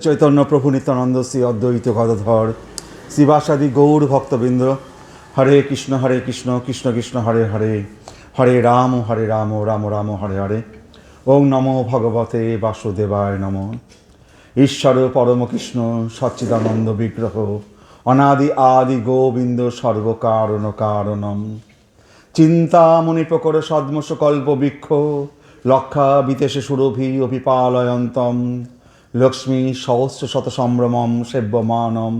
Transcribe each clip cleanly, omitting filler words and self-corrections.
চৈতন্য প্রভু নিত্যানন্দ শ্রী অদ্বৈত গদাধর শিবাসাদি গৌর ভক্তবৃন্দ, হরে কৃষ্ণ কৃষ্ণ কৃষ্ণ হরে হরে, হরে রাম রাম রাম হরে হরে। ওং নমো ভগবতে বাসুদেবায় নমঃ। ঈশ্বর পরম কৃষ্ণ সচ্চিদানন্দ বিগ্রহ, অনাদি আদি গোবিন্দ সর্বকারণ কারণম। চিন্তামণি প্রকর সদ্মস কল্প বৃক্ষ, লক্ষা বিতেশে সুরভি অভিপালয়ন্তম। লক্ষ্মী সহস্র শত সম্ভ্রমম সেব্যমানম,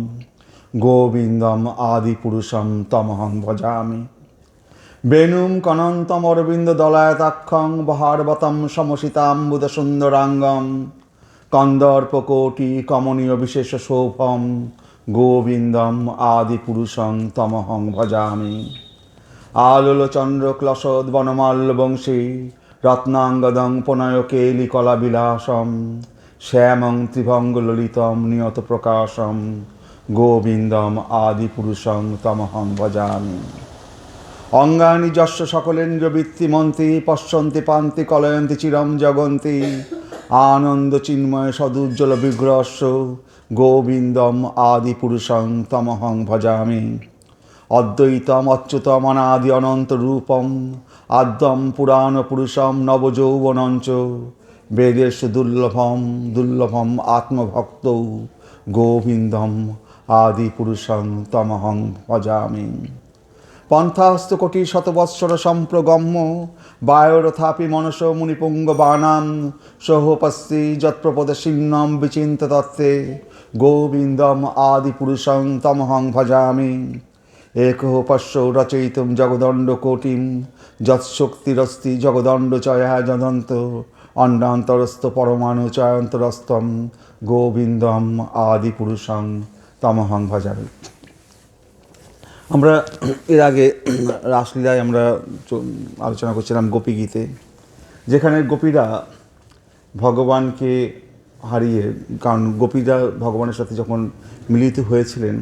গোবিন্দম আদিপুরুষম তমহং ভজামি। বেণুম কনন্তম অরবিন্দ দলায়তাক্ষং বহার্বতম সমসিতাম্বুদ সুন্দরাঙ্গম। কন্দর্পকোটি কমনীয় বিশেষ শোভম, গোবিন্দম আদিপুরুষং তমহং ভজামি। আলোল চন্দ্র ক্লসদ বনমাল্য বংশী, রত্নাঙ্গদং প্রণয় কেলি কলা বিলাসম। শ্যামং ত্রিভঙ্গ ললিতম নিয়ত প্রকাশম, গোবিন্দম আদিপুরুষং তমহং ভজামি। অঙ্গানি যস্য সকলেন্দ্র বৃত্তিমন্তি, পশ্যন্তি পান্তি কলয়ন্তি চিরম জগন্তি। আনন্দ চিন্ময় সদুজ্জ্বল বিগ্রহস্য, গোবিন্দম আদিপুরুষং তমহং ভজামি। অদ্বৈতম অচ্যুতম অনাদি অনন্ত রূপম, আদ্যম পুরাণ পুরুষম নবযৌবনঞ্চ। বেদেশু দুর্লভম আত্মভক্ত, গোবিন্দম আদিপুরুষং তমহং ভজামি। পন্থাস্ত কোটি শতবৎসর সম্প্রগম্য, বায়োরথাপি মনস মুনিপুঙ্গ বানাম। সোহপস্তি যৎপ্রপদ সিন্নম বিচিন্ত তত্ত্বে, গোবিন্দম আদিপুরুষং তমহং ভজামি। একহ পশ্য রচয়িতুম জগদণ্ড কোটিম, যৎশক্তিরস্তি জগদণ্ড চয়া যদন্ত। অন্ডান্তরস্থ পরমাণু চয়ন্তরস্তম, গোবিন্দম আদিপুরুষং তমহং ভজামি। আমরা এর আগে রাসলীলায় আমরা আলোচনা করছিলাম গোপী গীতে, যেখানে গোপীরা ভগবানকে হারিয়ে, কারণ গোপীরা ভগবানের সাথে যখন মিলিত হয়েছিলেন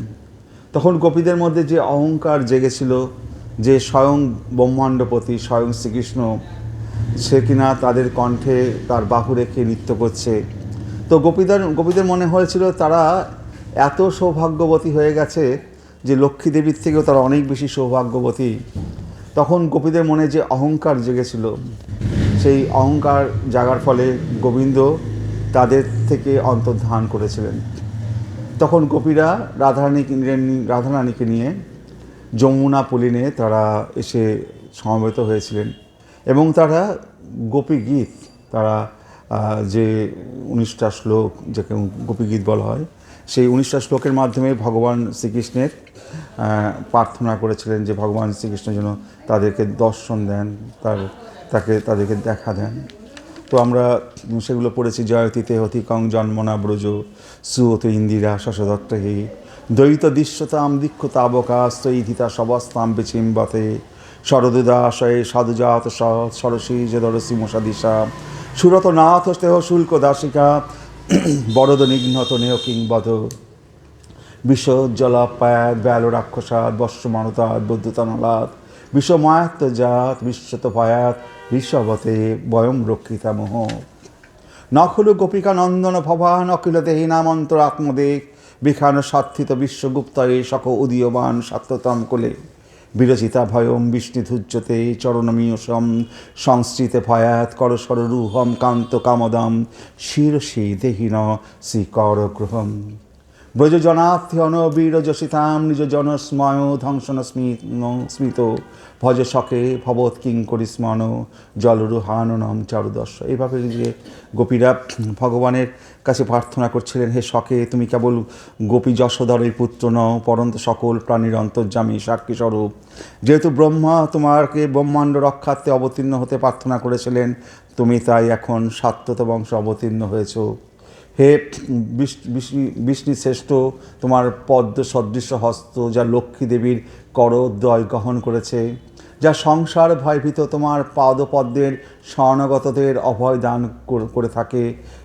তখন গোপীদের মধ্যে যে অহংকার জেগেছিল, যে স্বয়ং ব্রহ্মাণ্ডপতি স্বয়ং শ্রীকৃষ্ণ সে কিনা তাদের কণ্ঠে তার বাহু রেখে নৃত্য করছে, তো গোপীদের মনে হয়েছিল তারা এত সৌভাগ্যবতী হয়ে গেছে যে লক্ষ্মী দেবীর থেকেও তারা অনেক বেশি সৌভাগ্যবতী। তখন গোপীদের মনে যে অহংকার জেগেছিল, সেই অহংকার জাগার ফলে গোবিন্দ তাদের থেকে অন্তর্ধান করেছিলেন। তখন গোপীরা রাধারানীকে নিয়ে যমুনা পুলিনে তারা এসে সমবেত হয়েছিলেন এবং তারা গোপী গীত, তারা যে 19টা শ্লোক যাকে গোপী গীত বলা হয়, সেই 19টা শ্লোকের মাধ্যমে ভগবান শ্রীকৃষ্ণের প্রার্থনা করেছিলেন যে ভগবান শ্রীকৃষ্ণ যেন তাদেরকে দর্শন দেন, তাদেরকে দেখা দেন। তো আমরা সেগুলো পড়েছি। জয়তীতে হতিকং জন্মনা ব্রজ, সুয়ত ইন্দিরা শশদত্তহি। দ্বৈত দৃশ্যতাম দীক্ষতাবকাস্তৈধিতা সবস্তাম বিচিম্বতে। শরদুদাশয়ে সাধুজাত সরসী যদরসি মশাদিশা। সুরতনাথ স্তেহ শুল্ক দাসিকা, বরদ নিঘ্নত নেহ কিংবদ। বিশ্বজ্জলাপায়াত ব্যাল রাক্ষসাদ বর্ষমানতাৎ বৌদ্ধতানলাৎ। বিশ্বমায়াত্ত জাত বিশ্বত ভয়াত ঋষভতে বয়ম রক্ষিতা মোহ। নখলু গোপিকা নন্দন ভবান অখিল দেহিনামন্তর আত্মদেক। বিখান সাত্থিত বিশ্বগুপ্তয়ে শক উদীয়মান সাত্ততম কোলে। বিরচিতা ভয়ম বিষ্ণুধুজ্যতে চরণমীয়সম সংস্কৃতে ভয়াত করসর রুহম কান্ত কামদম। শিরসি দেহিন শ্রীকর গ্রহম। ব্রজজনাথ্যন বীরযশিতাম নিজ জনস্ময় ধ্বংসন স্মিত। ভজ শকে ভবৎ কিঙ্করি স্মন জলরুহাননম চারুদর্শ। এইভাবে যে গোপীরা ভগবানের কাছে প্রার্থনা করছিলেন, হে শকে তুমি কেবল গোপী যশোধরের পুত্র নও, পরন্ত সকল প্রাণীর অন্তর্যামী সাক্ষী স্বরূপ। যেহেতু ব্রহ্মা তোমাকে ব্রহ্মাণ্ড রক্ষার্থে অবতীর্ণ হতে প্রার্থনা করেছিলেন, তুমি তাই এখন সাত্তত বংশ অবতীর্ণ হয়েছ। হে বিষ্ণু শ্রেষ্ঠ, তোমার পদ্ম সদৃশ হস্ত যা লক্ষ্মী দেবীর করদ্বয় গ্রহণ করেছে, যা সংসার ভয়ভীত তোমার পাদপদ্মের শরণাগতদের অভয় দান করে থাকে।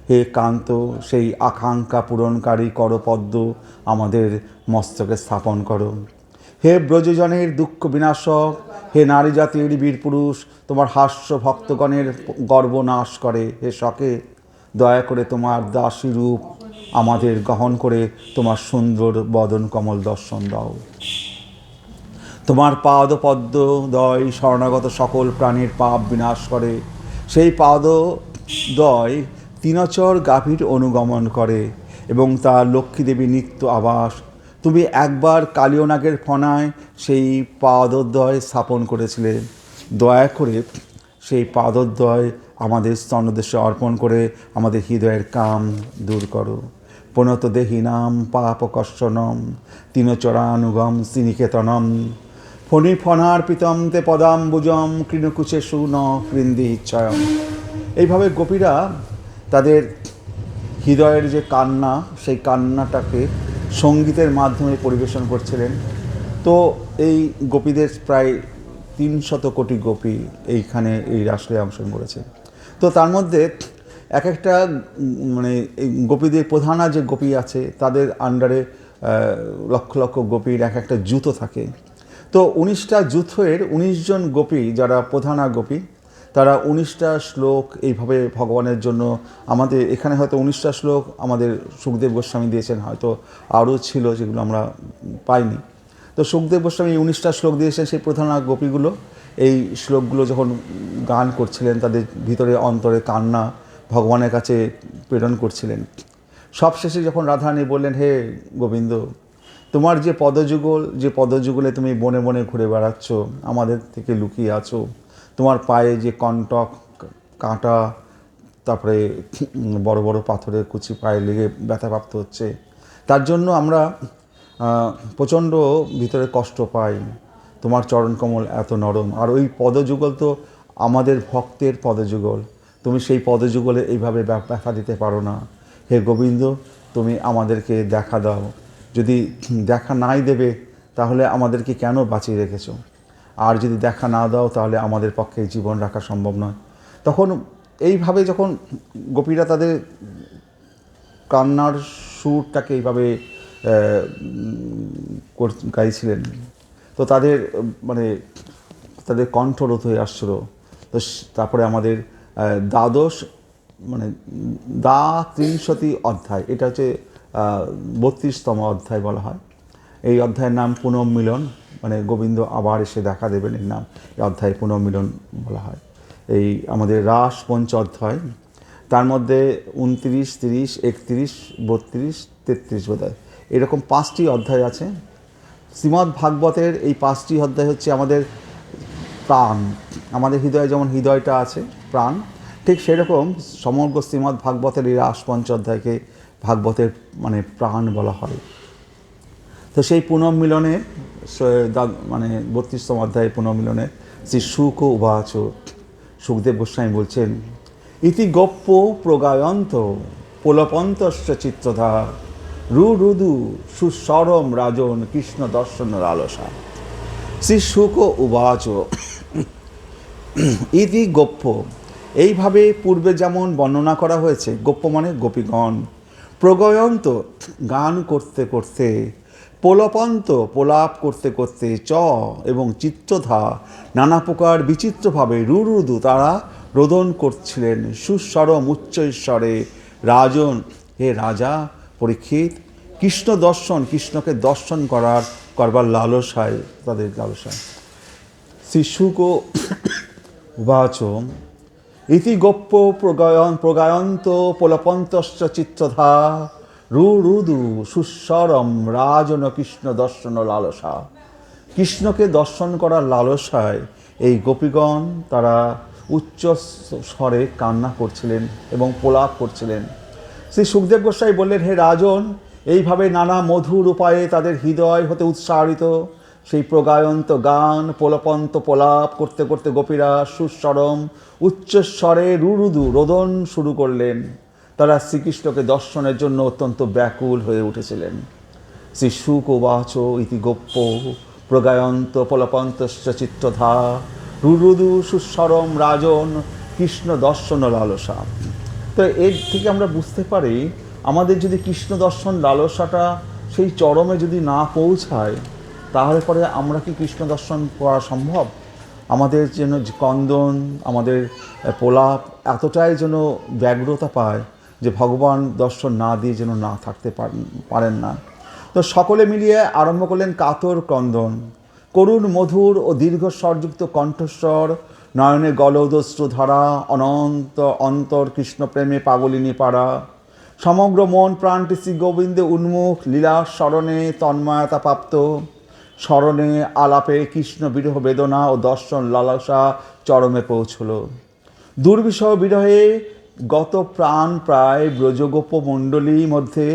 হে কান্ত, সেই আকাঙ্ক্ষা পূরণকারী করপদ্ম আমাদের মস্তকে স্থাপন করো। হে ব্রজজনের দুঃখ বিনাশক, হে নারী জাতির বীর পুরুষ, তোমার হাস্য ভক্তগণের গর্ব নাশ করে। হে শকে, দয়া করে তোমার দাসী রূপ আমাদের গ্রহণ করে তোমার সুন্দর বদন কমল দর্শন দাও। তোমার পাদপদ্ম দয় শরণাগত সকল প্রাণীর পাপ বিনাশ করে, সেই পাদদয় তিনচর গাভীর অনুগমন করে এবং তার লক্ষ্মীদেবী নিত্য আবাস। তুমি একবার কালিয়নাগের ফনায় সেই পাদদ্বয় স্থাপন করেছিলে, দয়া করে সেই পাদদ্বয় আমাদের স্তনদেশে অর্পণ করে আমাদের হৃদয়ের কাম দূর করো। প্রণত দেহিনাম পাপকর্ষণম তিনচরানুগম শ্রীনিকেতনম ফণিফণার পিতম তে পদাম্বুজম কৃণকুচে সুন কৃন্দি ইচ্ছয়ম। এইভাবে গোপীরা তাদের হৃদয়ের যে কান্না, সেই কান্নাটাকে সঙ্গীতের মাধ্যমে পরিবেশন করছিলেন। তো এই গোপীদের প্রায় 300 কোটি গোপী এইখানে এই রাসলীলায় অংশগ্রহণ করেছে। তো তার মধ্যে এক একটা মানে এই গোপীদের প্রধানা যে গোপী আছে তাদের আন্ডারে লক্ষ লক্ষ গোপীর এক একটা জুতো থাকে। তো 19টা জুথের 19 জন গোপী যারা প্রধানা গোপী, তারা 19টা শ্লোক এইভাবে ভগবানের জন্য, আমাদের এখানে হয়তো 19টা শ্লোক আমাদের সুখদেব গোস্বামী দিয়েছেন, হয়তো আরও ছিল যেগুলো আমরা পাইনি। তো সুখদেব গোস্বামী 19টা শ্লোক দিয়েছেন। সেই প্রধানা গোপীগুলো এই শ্লোকগুলো যখন গান করছিলেন, তাদের ভিতরে অন্তরে কান্না ভগবানের কাছে প্রেরণ করছিলেন। সবশেষে যখন রাধারানী বললেন, হে গোবিন্দ, তোমার যে পদযুগল, যে পদযুগলে তুমি বনে বনে ঘুরে বেড়াচ্ছ, আমাদের থেকে লুকিয়ে আছো, তোমার পায়ে যে কণ্টক কাঁটা, তারপরে বড় বড় পাথরের কুচি পায়ে লেগে ব্যথাপ্রাপ্ত হচ্ছে, তার জন্য আমরা প্রচণ্ড ভিতরে কষ্ট পাই। তোমার চরণকমল এত নরম, আর ওই পদযুগল তো আমাদের ভক্তের পদযুগল, তুমি সেই পদযুগলে এইভাবে ব্যথা দিতে পারো না। হে গোবিন্দ, তুমি আমাদেরকে দেখা দাও। যদি দেখা নাই দেবে তাহলে আমাদেরকে কেন বাঁচিয়ে রেখেছো? আর যদি দেখা না দাও তাহলে আমাদের পক্ষে জীবন রাখা সম্ভব নয়। তখন এইভাবে যখন গোপীরা তাদের কান্নার সুরটাকে এইভাবে গাইছিলেন, তো তাদের মানে তাদের কণ্ঠরোধ হয়ে আসছিল। তো তারপরে আমাদের দ্বাদশ মানে 33 অধ্যায়, এটা হচ্ছে 32তম অধ্যায় বলা হয়। এই অধ্যায়ের নাম পুনর্মিলন, মানে গোবিন্দ আবার এসে দেখা দেবেন, এর নাম এই অধ্যায় পুনর্মিলন বলা হয়। এই আমাদের রাস পঞ্চ অধ্যায়, তার মধ্যে 29, 30, 31, 32, 33 বোধহয় এরকম 5টি অধ্যায় আছে। শ্রীমদ্ ভাগবতের এই 5টি অধ্যায় হচ্ছে আমাদের প্রাণ। আমাদের হৃদয়ে যেমন হৃদয়টা আছে প্রাণ, ঠিক সেরকম সমগ্র শ্রীমদ্ ভাগবতের এই রাস পঞ্চ অধ্যায়কে ভাগবতের মানে প্রাণ বলা হয়। তো সেই পুনর্মিলনে মানে 32তম অধ্যায় পুনর্মিলনে শ্রী শুক উবাচ, সুখদেব গোস্বামী বলছেন, ইতি গোপ্য প্রগায়ন্ত পোলপন্তশ্চ চিত্রধা রুরুদু সুস্বরম রাজন কৃষ্ণ দর্শন লালসা। শ্রী শুক উবাচ, ইতি গোপ্য, এইভাবে পূর্বে যেমন বর্ণনা করা হয়েছে, গোপ্য মানে গোপীগণ, প্রগয়ন্ত গান করতে করতে, পোলপন্ত প্রলাপ করতে করতে, চ এবং চিত্তধা নানা প্রকার বিচিত্রভাবে, রুরুদু তারা রোদন করছিলেন, সুস্বরম উচ্চ ঈশ্বরে, রাজন হে রাজা পরীক্ষিত, কৃষ্ণ দর্শন কৃষ্ণকে দর্শন করবার লালসায়, তাদের লালসায়। শ্রী শুক উবাচ, ইতি গোপ্য প্রগায়ন্ত পোলপন্তশ্চ চিত্তধা রুরুদু সুস্বরম রাজন কৃষ্ণ দর্শন লালসা। কৃষ্ণকে দর্শন করার লালসায় এই গোপীগণ তারা উচ্চ স্বরে কান্না করছিলেন এবং প্রলাপ করছিলেন। শ্রী সুখদেব গোস্বামী বললেন, হে রাজন, এইভাবে নানা মধুর উপায়ে তাদের হৃদয় হতে উৎসারিত সেই প্রগায়ন্ত গান পোলপন্ত প্রলাপ করতে করতে গোপীরা সুস্বরম উচ্চস্বরে রুরুদু রোদন শুরু করলেন। তারা শ্রীকৃষ্ণকে দর্শনের জন্য অত্যন্ত ব্যাকুল হয়ে উঠেছিলেন। শ্রী শুক উবাচ, ইতি গোপ্য প্রগায়ন্ত পোলপন্তশ্চ চিত্তধা রুরুদু সুস্বরম রাজন কৃষ্ণ দর্শন লালসা। তো এর থেকে আমরা বুঝতে পারি, আমাদের যদি কৃষ্ণ দর্শন লালসাটা সেই চরমে যদি না পৌঁছায়, তাহলে পরে আমরা কি কৃষ্ণ দর্শন করা সম্ভব? আমাদের যেন কন্দন, আমাদের প্রলাপ এতটাই যেন ব্যগ্রতা পায়, যে ভগবান দর্শন না দিয়ে যেন না থাকতে পারেন না। তো সকলে মিলিয়ে আরম্ভ করলেন কাতর ক্রন্দন। করুণ মধুর ও দীর্ঘ স্বরযুক্ত কণ্ঠস্বর, নয়নে গলদস্রু ধারা, অনন্ত অন্তর কৃষ্ণপ্রেমে পাগলিনী পাড়া। সমগ্র মন প্রাণটি শ্রী গোবিন্দে উন্মুখ, লীলা স্মরণে তন্ময়তা প্রাপ্ত। স্মরণে আলাপে কৃষ্ণ বিরহ বেদনা ও দর্শন লালসা চরমে পৌঁছল। দুর্বিষহ বিরহে গত প্রাণ প্রায় ব্রজগোপ মণ্ডলীর মধ্যে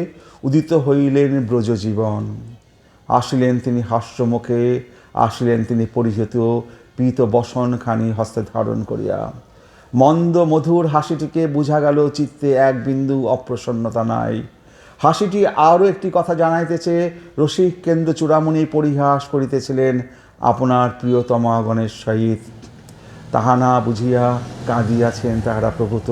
উদিত হইলেন ব্রজজীবন। আসিলেন তিনি হাস্যমুখে, আসিলেন তিনি পরিহিত পীত বসনখানি হস্তে ধারণ করিয়া। মন্দ মধুর হাসিটিকে বুঝা গেল চিত্তে এক বিন্দু অপ্রসন্নতা নাই। হাসিটি আরও একটি কথা জানাইতেছে, রসিক কেন্দ্র চূড়ামণি পরিহাস করিতেছিলেন আপনার প্রিয়তমাগণের সহিত। তাহা না বুঝিয়া কাঁদিয়াছেন তাহারা প্রভূত।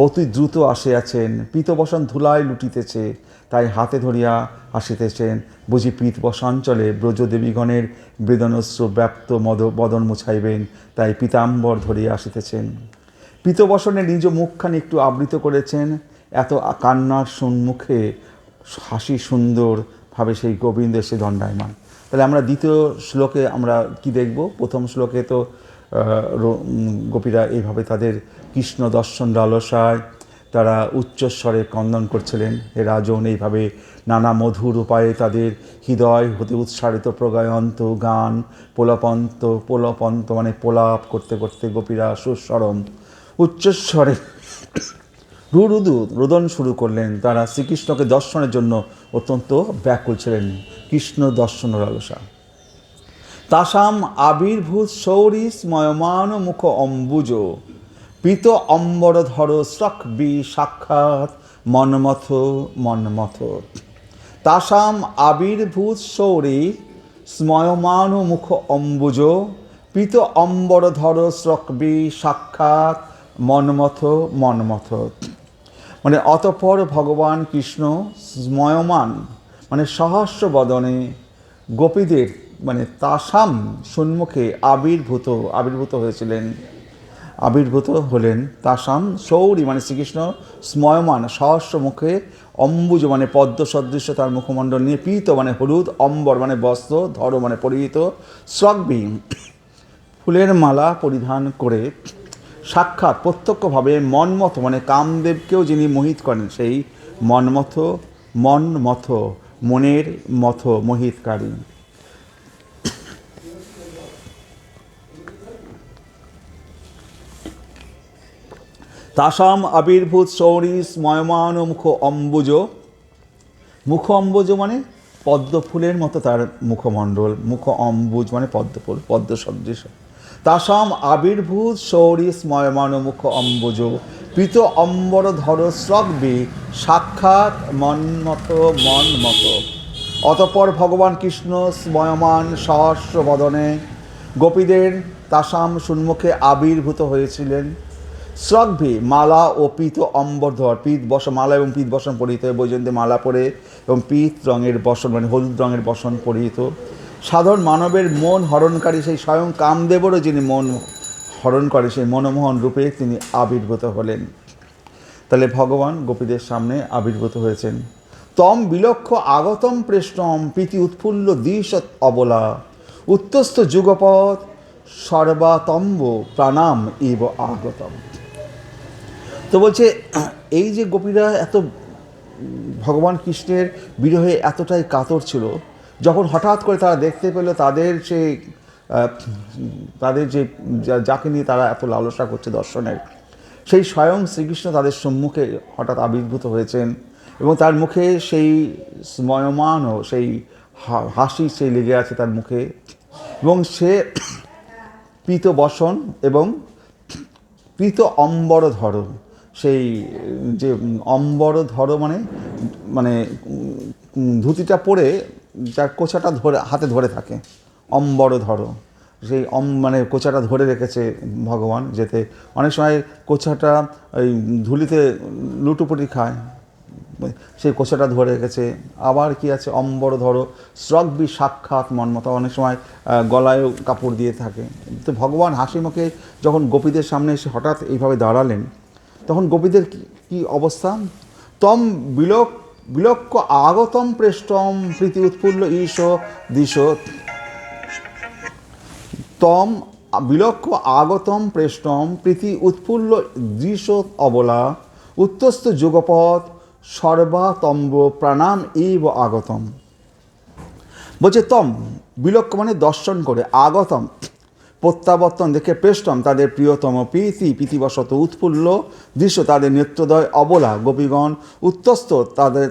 অতি দ্রুত আসিয়াছেন, পীতবসন ধুলায় লুটিতেছে, তাই হাতে ধরিয়া হাসিতেছেন। বুঝি পীতবসাঞ্চলে ব্রজদেবীগণের বেদনশ্রু ব্যাপ্ত বদন মুছাইবেন, তাই পীতাম্বর ধরিয়া আসিতেছেন। পীতবসনে নিজ মুখখানি একটু আবৃত করেছেন। এত কান্নার সম্মুখে হাসি সুন্দরভাবে সেই গোবিন্দ এসে দণ্ডায়মান। তাহলে আমরা দ্বিতীয় শ্লোকে আমরা কি দেখব? প্রথম শ্লোকে তো গোপীরা এইভাবে তাদের কৃষ্ণ দর্শন লালসায় তারা উচ্চস্বরে ক্রন্দন করছিলেন। এ রাজন এইভাবে নানা মধুর উপায়ে তাদের হৃদয় হতে উৎসারিত প্রগায়ন্ত গান পোলাপন্ত মানে পোলাপ করতে করতে গোপীরা সুস্বরম উচ্চস্বরে রোদন শুরু করলেন। তারা শ্রীকৃষ্ণকে দর্শনের জন্য অত্যন্ত ব্যাকুল ছিলেন। কৃষ্ণ দর্শন লালসা। তাসাম আবির্ভূত শৌরী স্ময়মান মুখ অম্বুজ, পীত অম্বরধর স্রক বি সাক্ষাৎ মন্মথ মন্মথ। তাসাম আবির্ভূত শৌরী স্ময়মান মুখ অম্বুজ, পীত অম্বরধর স্রক বি সাক্ষাৎ মন্মথ মন্মথ। মানে অতঃপর ভগবান কৃষ্ণ স্ময়মান মানে সহস্র বদনে গোপীদের মানে তাসাম সম্মুখে আবির্ভূত হয়েছিলেন, আবির্ভূত হলেন। তাসাম শৌরী মানে শ্রীকৃষ্ণ স্ময়মান সহস্র মুখে, অম্বুজ মানে পদ্ম সদৃশ্য তার মুখমণ্ডল নিয়ে, পীত মানে হলুদ, অম্বর মানে বস্ত্র, ধর মানে পরিহিত, স্রগ্বী ফুলের মালা পরিধান করে, সাক্ষাৎ প্রত্যক্ষভাবে মন্মথ মানে কামদেবকেও যিনি মোহিত করেন সেই মন্মথ মনের মথ মোহিতকারী। তাসাম আবির্ভূত শৌরী স্ময়মান মুখ অম্বুজ, মুখ অম্বুজ মানে পদ্ম ফুলের মতো তার মুখমণ্ডল, মুখ অম্বুজ মানে পদ্মফুল পদ্ম সদৃশ। তাসাম আবির্ভূত শৌরী স্ময়মান মুখ অম্বুজ, পীত অম্বরধর স্রগ্বী সাক্ষাৎ মন্মথ মন্মথ। অতঃপর ভগবান কৃষ্ণ স্ময়মান সহস্র বদনে গোপীদের তাসাম সম্মুখে আবির্ভূত হয়েছিলেন। স্রগ্ভী মালা ও পীত অম্বরধর, পীত বসন মালা এবং পীত বসন পরিহিত, বৈজয়ন্তী মালা পরে এবং পীত রঙের বসন মানে হলুদ রঙের বসন পরিহিত। সাধারণ মানবের মন হরণকারী সেই স্বয়ং কামদেবেরও যিনি মন হরণ করে সেই মনমোহন রূপে তিনি আবির্ভূত হলেন। তাহলে ভগবান গোপীদের সামনে আবির্ভূত হয়েছেন। তম বিলক্ষ আগতম প্রেষ্ণম প্রীতি উৎফুল্ল দিশত অবলা, উত্তস্থ যুগপথ সর্বাতম্ব প্রাণাম ইব আগতম। তো বলছে এই যে গোপীরা এত ভগবান কৃষ্ণের বিরহে এতটাই কাতর ছিল, যখন হঠাৎ করে তারা দেখতে পেল তাদের যে যাকে নিয়ে তারা এত লালসা করছে দর্শনের, সেই স্বয়ং শ্রীকৃষ্ণ তাদের সম্মুখে হঠাৎ আবির্ভূত হয়েছেন এবং তার মুখে সেই স্ময়মান ও সেই হাসি সেই লেগে আছে তার মুখে, এবং সে পীত বসন এবং পীত অম্বরধর, সেই যে অম্বরধর মানে মানে ধুতিটা পরে যার কোচাটা ধরে হাতে ধরে থাকে, অম্বরধর, সেই মানে কোচাটা ধরে রেখেছে ভগবান, যেতে অনেক সময় কোচাটা ওই ধুলিতে লুটোপুটি খায়, সেই কোচাটা ধরে রেখেছে। আবার কি আছে অম্বরধর স্রগ্বী সাক্ষাৎ মন্মথ, অনেক সময় গলায়ও কাপড় দিয়ে থাকে। তো ভগবান হাসি মুখে যখন গোপীদের সামনে এসে হঠাৎ এইভাবে দাঁড়ালেন, তখন গোপীদের কি অবস্থা? তম বিলক্ষ আগতম প্রেষ্টম প্রীতি উৎফুল্ল ঈশ দিশ, তম বিলক্ষ আগতম প্রেষ্টম প্রীতি উৎফুল্ল দৃশ অবলা, উত্তস্ত যুগপথ সর্বাতম্ব প্রণাম ইব আগতম। বলছে তম বিলক্ষ মানে দর্শন করে, আগতম প্রত্যাবর্তন দেখে, প্রেষ্টম তাদের প্রিয়তম, প্রীতিবশত উৎফুল্ল দৃশ্য তাদের নেত্রদয় অবলা গোপীগণ, উত্তস্ত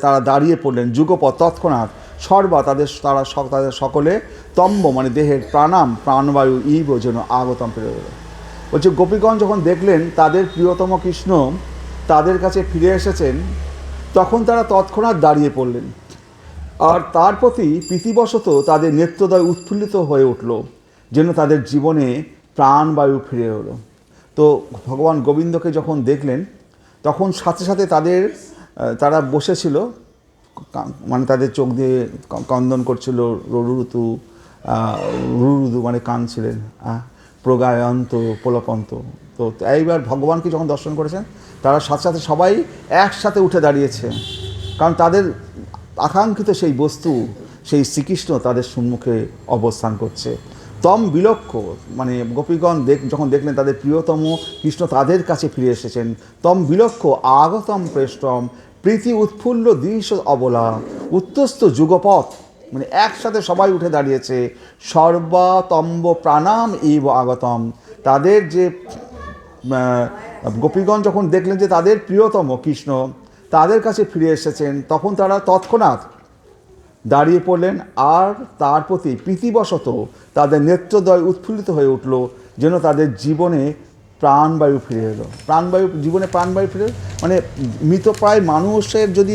তারা দাঁড়িয়ে পড়লেন, যুগপথ তৎক্ষণাৎ, সর্বা তাদের সকলে, তম্ব মানে দেহের, প্রাণবায়ু ইব যেন আগতম ফিরে গেল। বলছে গোপীগণ যখন দেখলেন তাদের প্রিয়তম কৃষ্ণ তাদের কাছে ফিরে এসেছেন, তখন তারা তৎক্ষণাৎ দাঁড়িয়ে পড়লেন, আর তার প্রতি প্রীতিবশত তাদের নেত্রদয় উৎফুল্লিত হয়ে উঠল, যেন তাদের জীবনে প্রাণবায়ু ফিরে এলো। তো ভগবান গোবিন্দকে যখন দেখলেন তখন সাথে সাথে তারা বসেছিল, মানে তাদের চোখ দিয়ে ক্রন্দন করছিল, রুরুতু মানে কাঁদছিলেন, প্রগায়ন্ত প্রলপন্ত। তো এইবার ভগবানকে যখন দর্শন করেছেন তারা সাথে সাথে সবাই একসাথে উঠে দাঁড়িয়েছে, কারণ তাদের আকাঙ্ক্ষিত সেই বস্তু, সেই শ্রীকৃষ্ণ তাদের সম্মুখে অবস্থান করছে। তম বিলক্ষ মানে গোপীগণ যখন দেখলেন তাদের প্রিয়তম কৃষ্ণ তাদের কাছে ফিরে এসেছেন, তম বিলক্ষ আগতম প্রেষ্টম প্রীতি উৎফুল্ল দৃশ অবলা, উত্তস্ত যুগপথ মানে একসাথে সবাই উঠে দাঁড়িয়েছে, সর্বাতম্ব প্রাণাম ইব আগতম। তাদের যে গোপীগণ যখন দেখলেন যে তাদের প্রিয়তম কৃষ্ণ তাদের কাছে ফিরে এসেছেন, তখন তারা তৎক্ষণাৎ দাঁড়িয়ে পড়লেন, আর তার প্রতি প্রীতিবশত তাদের নেত্রদয় উৎফুল্লিত হয়ে উঠল, যেন তাদের জীবনে প্রাণবায়ু ফিরে এলো। জীবনে প্রাণবায়ু ফিরে মানে মৃতপ্রায় মানুষের যদি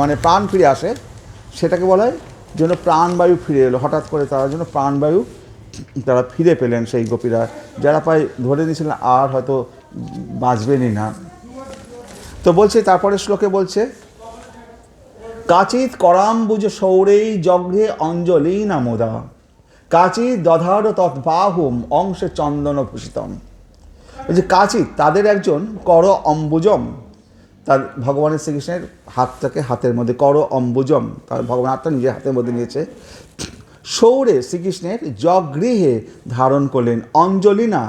মানে প্রাণ ফিরে আসে সেটাকে বলা হয় যেন প্রাণবায়ু ফিরে এলো। হঠাৎ করে তারা যেন প্রাণবায়ু তারা ফিরে পেলেন, সেই গোপীরা যারা প্রায় ধরে নিয়েছিলেন আর হয়তো বাঁচবেনই না। তো বলছে তারপরে শ্লোকে বলছে, কাচিৎ করাম্বুজ সৌরেই জঘ্রে অঞ্জলি নামোদা, কাচিৎ দধার তৎবাহুম অংশে চন্দন ভূষিতম। বলছে কাচিৎ তাদের একজন কর অম্বুজম, তার ভগবানের শ্রীকৃষ্ণের হাতটাকে হাতের মধ্যে, কর অম্বুজম তার ভগবান হাতটা নিজের হাতের মধ্যে নিয়েছে, সৌরে শ্রীকৃষ্ণের জগৃহে ধারণ করলেন, অঞ্জলি না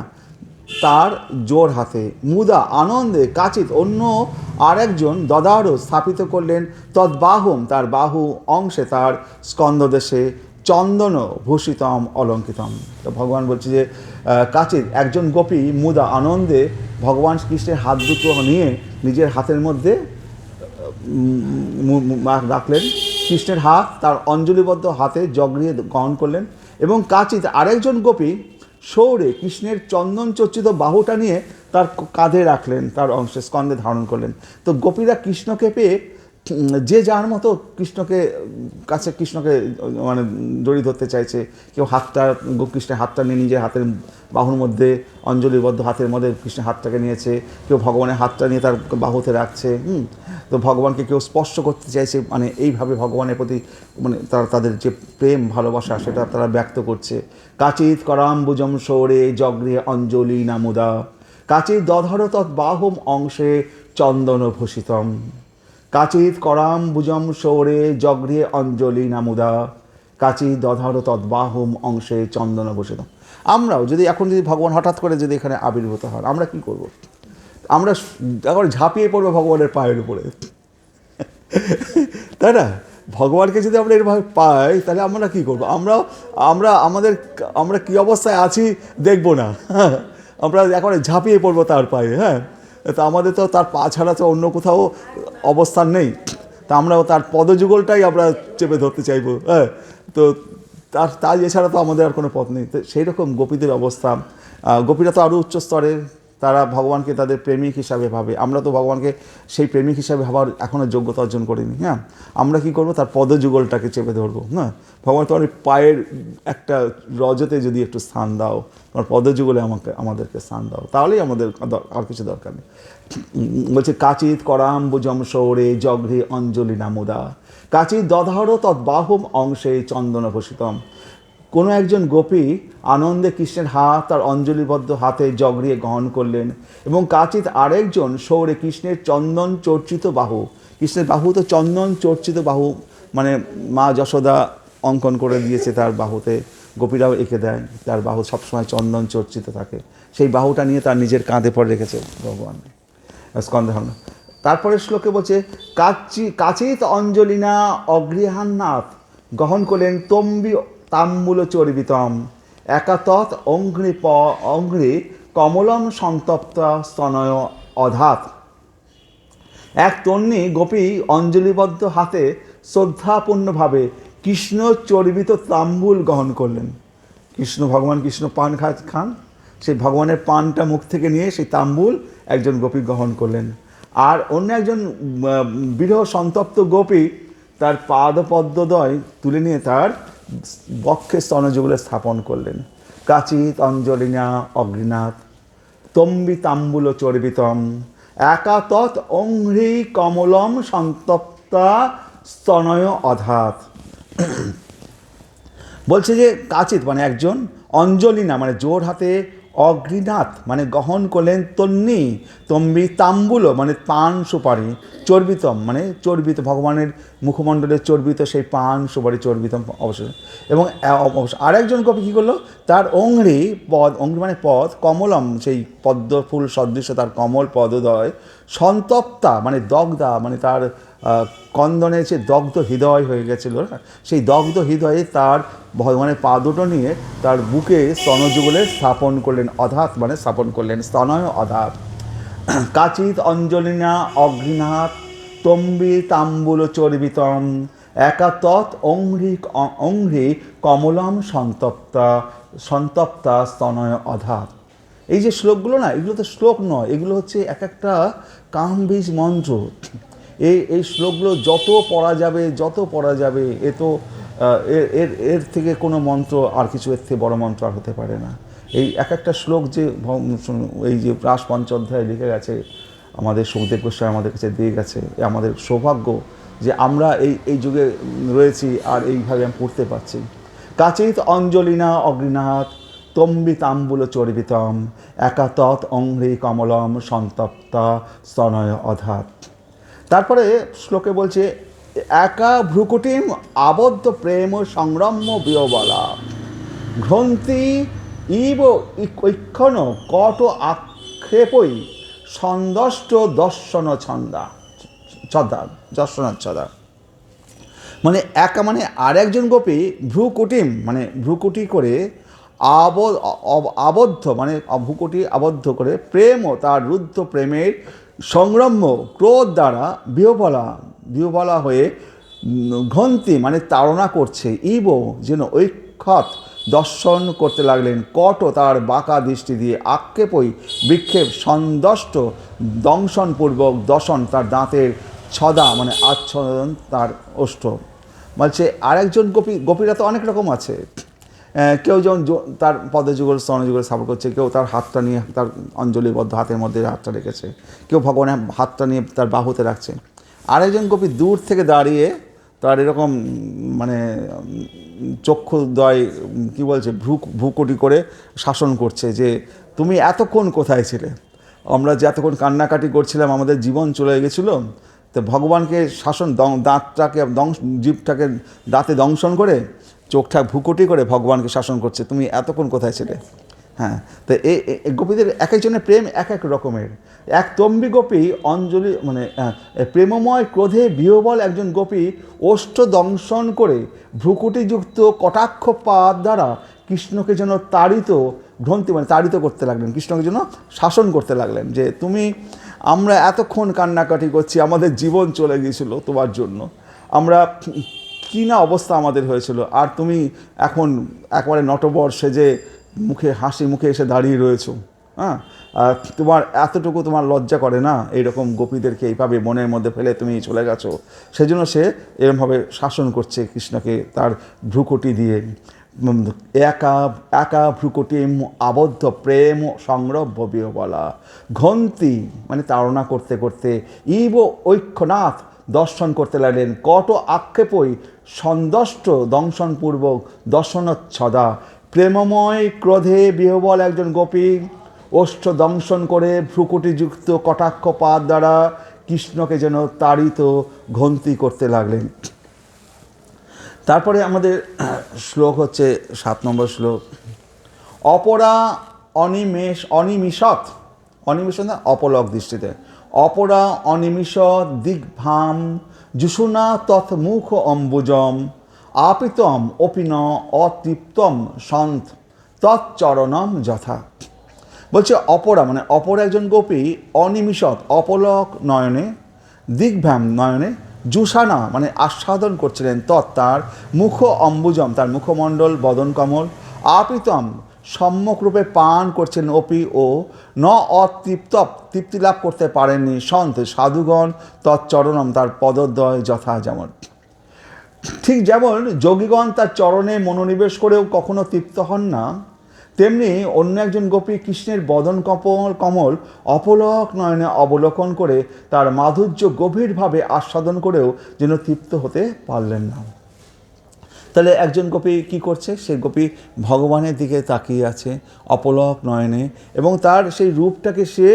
তার জোর হাতে, মুদা আনন্দে কাচিৎ অন্য আরেকজন দদারও স্থাপিত করলেন, তদ্বাহুম তার বাহু অংশে, তার স্কন্দদেশে, চন্দন ভূষিতম অলঙ্কিতম। তো ভগবান বলছে যে কাচিৎ একজন গোপী মুদা আনন্দে ভগবান কৃষ্ণের হাত দুটো নিয়ে নিজের হাতের মধ্যে রাখলেন, কৃষ্ণের হাত তার অঞ্জলিবদ্ধ হাতে জগরিয়ে গ্রহণ করলেন, এবং কাচিৎ আরেকজন গোপী সৌরে কৃষ্ণের চন্দন চর্চিত বাহুটা নিয়ে তার কাঁধে রাখলেন, তার অংশে স্কন্ধে ধারণ করলেন। তো গোপীরা কৃষ্ণকে পেয়ে যে যার মতো কৃষ্ণকে মানে জড়িয়ে ধরতে চাইছে। কেউ কৃষ্ণের হাতটা নিয়ে নিজের হাতের বাহুর মধ্যে অঞ্জলিবদ্ধ হাতের মধ্যে কৃষ্ণের হাতটাকে নিয়েছে, কেউ ভগবানের হাতটা নিয়ে তার বাহুতে রাখছে। তো ভগবানকে কেউ স্পর্শ করতে চাইছে, মানে এইভাবে ভগবানের প্রতি মানে তাদের যে প্রেম ভালোবাসা সেটা তারা ব্যক্ত করছে। কাচিৎ করাম্বুজম সৌরে জগৃহে অঞ্জলি নামুদা, কাচিৎ দধর তৎবাহুম অংশে চন্দন ভূষিতম, কাচিৎ করাম্বুজম সৌরে জগৃহে অঞ্জলি নামুদা, কাচিৎ দধর তৎবাহুম অংশে চন্দন ভূষিতম। আমরাও যদি ভগবান হঠাৎ করে যদি এখানে আবির্ভূত হন, আমরা কি করব? আমরা এখন ঝাঁপিয়ে পড়বো ভগবানের পায়ের উপরে, তাই না? ভগবানকে যদি আমরা এরভাবে পাই তাহলে আমরা কি করবো? আমরা কি অবস্থায় আছি দেখবো না, আমরা এখন ঝাঁপিয়ে পড়বো তার পায়ে। হ্যাঁ, তো আমাদের তো তার পা ছাড়া তো অন্য কোথাও অবস্থান নেই, তা আমরাও তার পদযুগলটাই আমরা চেপে ধরতে চাইবো। হ্যাঁ, তো তার এছাড়া তো আমাদের আর কোনো পথ নেই। তো সেই রকম গোপীদের অবস্থা। গোপীরা তো আরও উচ্চ স্তরের, তারা ভগবানকে তাদের প্রেমিক হিসাবে ভাবে। আমরা তো ভগবানকে সেই প্রেমিক হিসাবে ভাবার এখনও যোগ্যতা অর্জন করিনি। হ্যাঁ, আমরা কি করব? তার পদযুগলটাকে চেপে ধরবো। হ্যাঁ, ভগবান তোমার পায়ের একটা রজতে যদি একটু স্থান দাও, তোমার পদযুগলে আমাদেরকে স্থান দাও, তাহলেই আমাদের আর কিছু দরকার নেই। বলছে কাচিৎ করাম্বুজম সৌরে জগৃহে অঞ্জলি নামুদা, কাচিৎ দধার তৎবাহুম অংশে চন্দন ভূষিতম। কোনো একজন গোপী আনন্দে কৃষ্ণের হাত আর অঞ্জলিবদ্ধ হাতে জগড়িয়ে গ্রহণ করলেন, এবং কাচিৎ আরেকজন সৌরে কৃষ্ণের চন্দন চর্চিত বাহু, কৃষ্ণের বাহু তো চন্দন চর্চিত বাহু, মানে মা যশোদা অঙ্কন করে দিয়েছে তার বাহুতে, গোপীরাও এঁকে দেয়, তার বাহু সবসময় চন্দন চর্চিত থাকে, সেই বাহুটা নিয়ে তার নিজের কাঁধে পরে রেখেছে ভগবান স্কন্ধধারণ। তারপরে শ্লোকে বলছে কাচিৎ অঞ্জলিনা অগৃহান্নাথ গ্রহণ করলেন তম্বি তাম্বুল চর্বিতম একাতৎ অঙ্ঘ্রি কমলম সন্তপ্তা স্তনয় অধাত। এক তন্নি গোপী অঞ্জলিবদ্ধ হাতে শ্রদ্ধাপূর্ণভাবে কৃষ্ণ চর্বিত তাম্বুল গ্রহণ করলেন। ভগবান কৃষ্ণ পান খান, সেই ভগবানের পানটা মুখ থেকে নিয়ে সেই তাম্বুল একজন গোপী গ্রহণ করলেন। আর অন্য একজন বিরহ সন্তপ্ত গোপী তার পাদপদ্মদ্বয় তুলে নিয়ে তার বক্ষে স্তনযুগলে স্থাপন করলেন। কাচিৎ অঞ্জলিনা অগ্নিনাথ তম্বি তাম্বুল চর্বিতম একাতৎ অঙ্ঘ্রি কমলম সন্তপ্তা স্তনয় অধাত। বলছে যে কাচিৎ মানে একজন, অঞ্জলিনা মানে জোর হাতে, অগ্নিনাথ মানে গ্রহণ করলেন তম্বি তাম্বুল মানে পান সুপারি, চর্বিতম মানে চর্বিত, ভগবানের মুখমণ্ডলের চর্বিত সেই পান সুপারি চর্বিতম অবশ্যই। এবং আরেকজন কবি কী করলো, তার অঙ্ঘ্রি মানে পদ, কমলম সেই পদ্ম ফুল সদৃশ্য তার কমল পদদয়, সন্তপ্তা মানে দগ্ধা মানে তার কন্দনে যে দগ্ধ হৃদয় হয়ে গেছিল, সেই দগ্ধ হৃদয়ে তার ভগবানের পা দুটো নিয়ে তার বুকে স্তনযুগলে স্থাপন করলেন। অধাত মানে স্থাপন করলেন, স্তনয় অধাত। কাচিৎ অঞ্জলিনা অগ্নিনাথ তম্বি তাম্বুল চর্বিতম একাতৎ অঙ্ঘ্রি কমলম সন্তপ্তা স্তনয় অধাত। এই যে শ্লোকগুলো না, এগুলো তো শ্লোক নয়, এগুলো হচ্ছে এক একটা কামবীজ মন্ত্র। এই শ্লোকগুলো যত পড়া যাবে এ তো এর থেকে কোনো মন্ত্র আর কিছু, এর থেকে বড় মন্ত্র আর হতে পারে না। এই এক একটা শ্লোক যে এই যে রাস পঞ্চঅধ্যায়ে লিখে গেছে আমাদের সুখদেব গোস্বামী আমাদের কাছে দিয়ে গেছে, আমাদের সৌভাগ্য যে আমরা এই যুগে রয়েছি আর এইভাবে আমি পড়তে পারছি। কাচিৎ অঞ্জলিনা অগ্নিনাথ তম্বি তাম্বুল চর্বিতম একাতৎ অঙ্ঘ্রি কমলম সন্তপ্তা স্তনয় অধাত। তারপরে শ্লোকে বলছে একা ভ্রুকুটিম আবদ্ধ প্রেম সংগ্রাম্য বিয়বলা ঘ্রন্থি ইব ঐক্ষণ কট আক্ষেপই সন্দষ্ট দর্শন ছন্দা। মানে একা মানে আরেকজন গোপী ভ্রুকুটিম মানে ভ্রুকুটি করে আবদ্ধ মানে ভ্রুকুটি আবদ্ধ করে প্রেম ও তার রুদ্ধ প্রেমের সংগ্রাম্য ক্রোধ দ্বারা বিহবলা হয়ে ঘন্তি মানে তাড়না করছে, ইব যেন ঐক্ষত দর্শন করতে লাগলেন, কট তার বাঁকা দৃষ্টি দিয়ে আক্ষেপই বিক্ষেপ সন্দষ্ট দংশনপূর্বক দর্শন তার দাঁতের ছদা মানে আচ্ছাদন তার ওষ্ঠ। বলছে আরেকজন গোপীরা তো অনেক রকম আছে, কেউ যেমন তার পদযুগল স্তনযুগল স্থাপন করছে, কেউ তার হাতটা নিয়ে তার অঞ্জলিবদ্ধ হাতের মধ্যে হাতটা রেখেছে, কেউ ভগবানের হাতটা নিয়ে তার বাহুতে রাখছে। আরেকজন গোপী দূর থেকে দাঁড়িয়ে তার এরকম মানে চক্ষুদ্বয় কী বলছে ভ্রুকুটি করে শাসন করছে যে তুমি এতক্ষণ কোথায় ছিলে, আমরা যে এতক্ষণ কান্নাকাটি করছিলাম, আমাদের জীবন চলে গেছিলো, তো ভগবানকে শাসন দাঁতটাকে জিভটাকে দাঁতে দংশন করে চোখটা ভ্রুকুটি করে ভগবানকে শাসন করছে, তুমি এতক্ষণ কোথায় ছিলে। হ্যাঁ, তো এই গোপীদের এক একজনের প্রেম এক এক রকমের। এক তম্বি গোপী অঞ্জলি মানে প্রেমময় ক্রোধে বিহবল একজন গোপী ওষ্ঠ দংশন করে ভ্রুকুটিযুক্ত কটাক্ষ পাদ দ্বারা কৃষ্ণকে যেন গ্রন্থি মানে তাড়িত করতে লাগলেন, কৃষ্ণকে যেন শাসন করতে লাগলেন যে আমরা এতক্ষণ কান্নাকাটি করছি, আমাদের জীবন চলে গিয়েছিল তোমার জন্য, আমরা কী না অবস্থা আমাদের হয়েছিল, আর তুমি এখন একবারে নটবর সেজে হাসি মুখে এসে দাঁড়িয়ে রয়েছো। হ্যাঁ, তোমার এতটুকু তোমার লজ্জা করে না এইরকম গোপীদেরকে এইভাবে মনের মধ্যে ফেলে তুমি চলে গেছো। সেজন্য সে এরকমভাবে শাসন করছে কৃষ্ণকে তার ভ্রুকুটি দিয়ে। একা ভ্রুকুটি আবদ্ধ প্রেম সংরভ্য বলা ঘন্তি মানে তাড়না করতে করতে ইব ঐক্যনাথ দর্শন করতে লাগলেন। কট আক্ষেপই সন্দষ্ট দংশনপূর্বক দর্শনচ্ছদা। প্রেমময় ক্রোধে বিহবল একজন গোপী ওষ্ঠ দংশন করে ভ্রুকুটিযুক্ত কটাক্ষ পাত দ্বারা কৃষ্ণকে যেন তাড়িত ঘন্তি করতে লাগলেন। তারপরে আমাদের শ্লোক হচ্ছে 7 নম্বর শ্লোক। অপরা অনিমিষৎ, অনিমিষ না অপলক দৃষ্টিতে, অপরা অনিমিষ দিগ্ভাম জুষুনা তৎমুখ অম্বুজম আপিতম অপিন অতৃপ্তম সন্ত তৎচরণম যথা। বলছে অপরা মানে অপর একজন গোপী অনিমিষৎ অপলক নয়নে, দিগ্ভ্যাম নয়নে, জুষানা মানে আস্বাদন করছিলেন তার মুখ অম্বুজম তার মুখমণ্ডল বদন কমল, আপিতম সম্যকরূপে পান করছিলেন অপি ও ন অতৃপ্ত তৃপ্তি লাভ করতে পারেননি সন্ত সাধুগণ তৎচরণম তার পদদ্বয় যথা। যেমন ঠিক যেমন যোগীগণ তার চরণে মনোনিবেশ করেও কখনো তৃপ্ত হন না, তেমনি অন্য একজন গোপী কৃষ্ণের বদন কমল অপলক নয়নে অবলোকন করে তার মাধুর্য গভীরভাবে আস্বাদন করেও যেন তৃপ্ত হতে পারলেন না। তাহলে একজন গোপী কী করছে? সেই গোপী ভগবানের দিকে তাকিয়ে আছে অপলক নয়নে এবং তার সেই রূপটাকে সে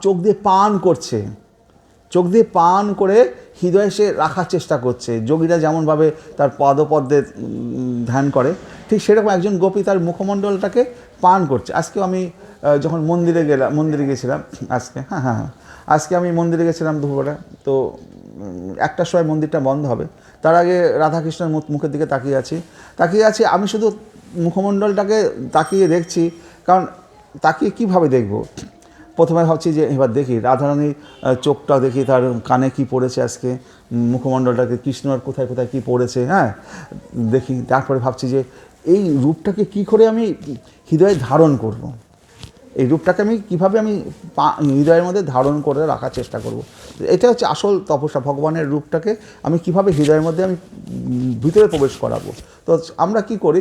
চোখ দিয়ে পান করছে, চোখ দিয়ে পান করে হৃদয়ে সে রাখার চেষ্টা করছে। যোগীরা যেমনভাবে তার পদপদ্মে ধ্যান করে, ঠিক সেরকম একজন গোপী তার মুখমণ্ডলটাকে পান করছে। আজকেও আমি যখন মন্দিরে গেছিলাম আজকে আমি মন্দিরে গেছিলাম দুপুরবেলা, তো 1টার সময় মন্দিরটা বন্ধ হবে, তার আগে রাধাকৃষ্ণের মুখের দিকে তাকিয়ে আছি। আমি শুধু মুখমণ্ডলটাকে তাকিয়ে দেখছি, কারণ তাকিয়ে কীভাবে দেখব? প্রথমে ভাবছি যে এবার দেখি রাধারানীর চোখটা দেখি, তার কানে কি পড়েছে আজকে, মুখমণ্ডলটাকে কৃষ্ণর কোথায় কোথায় কী পড়েছে, দেখি। তারপরে ভাবছি যে এই রূপটাকে কি করে আমি হৃদয়ে ধারণ করব, এই রূপটাকে আমি কীভাবে আমি হৃদয়ের মধ্যে ধারণ করে রাখার চেষ্টা করব। এটা হচ্ছে আসল তপস্যা, ভগবানের রূপটাকে আমি কিভাবে হৃদয়ের মধ্যে আমি ভিতরে প্রবেশ করাবো। তো আমরা কি করি,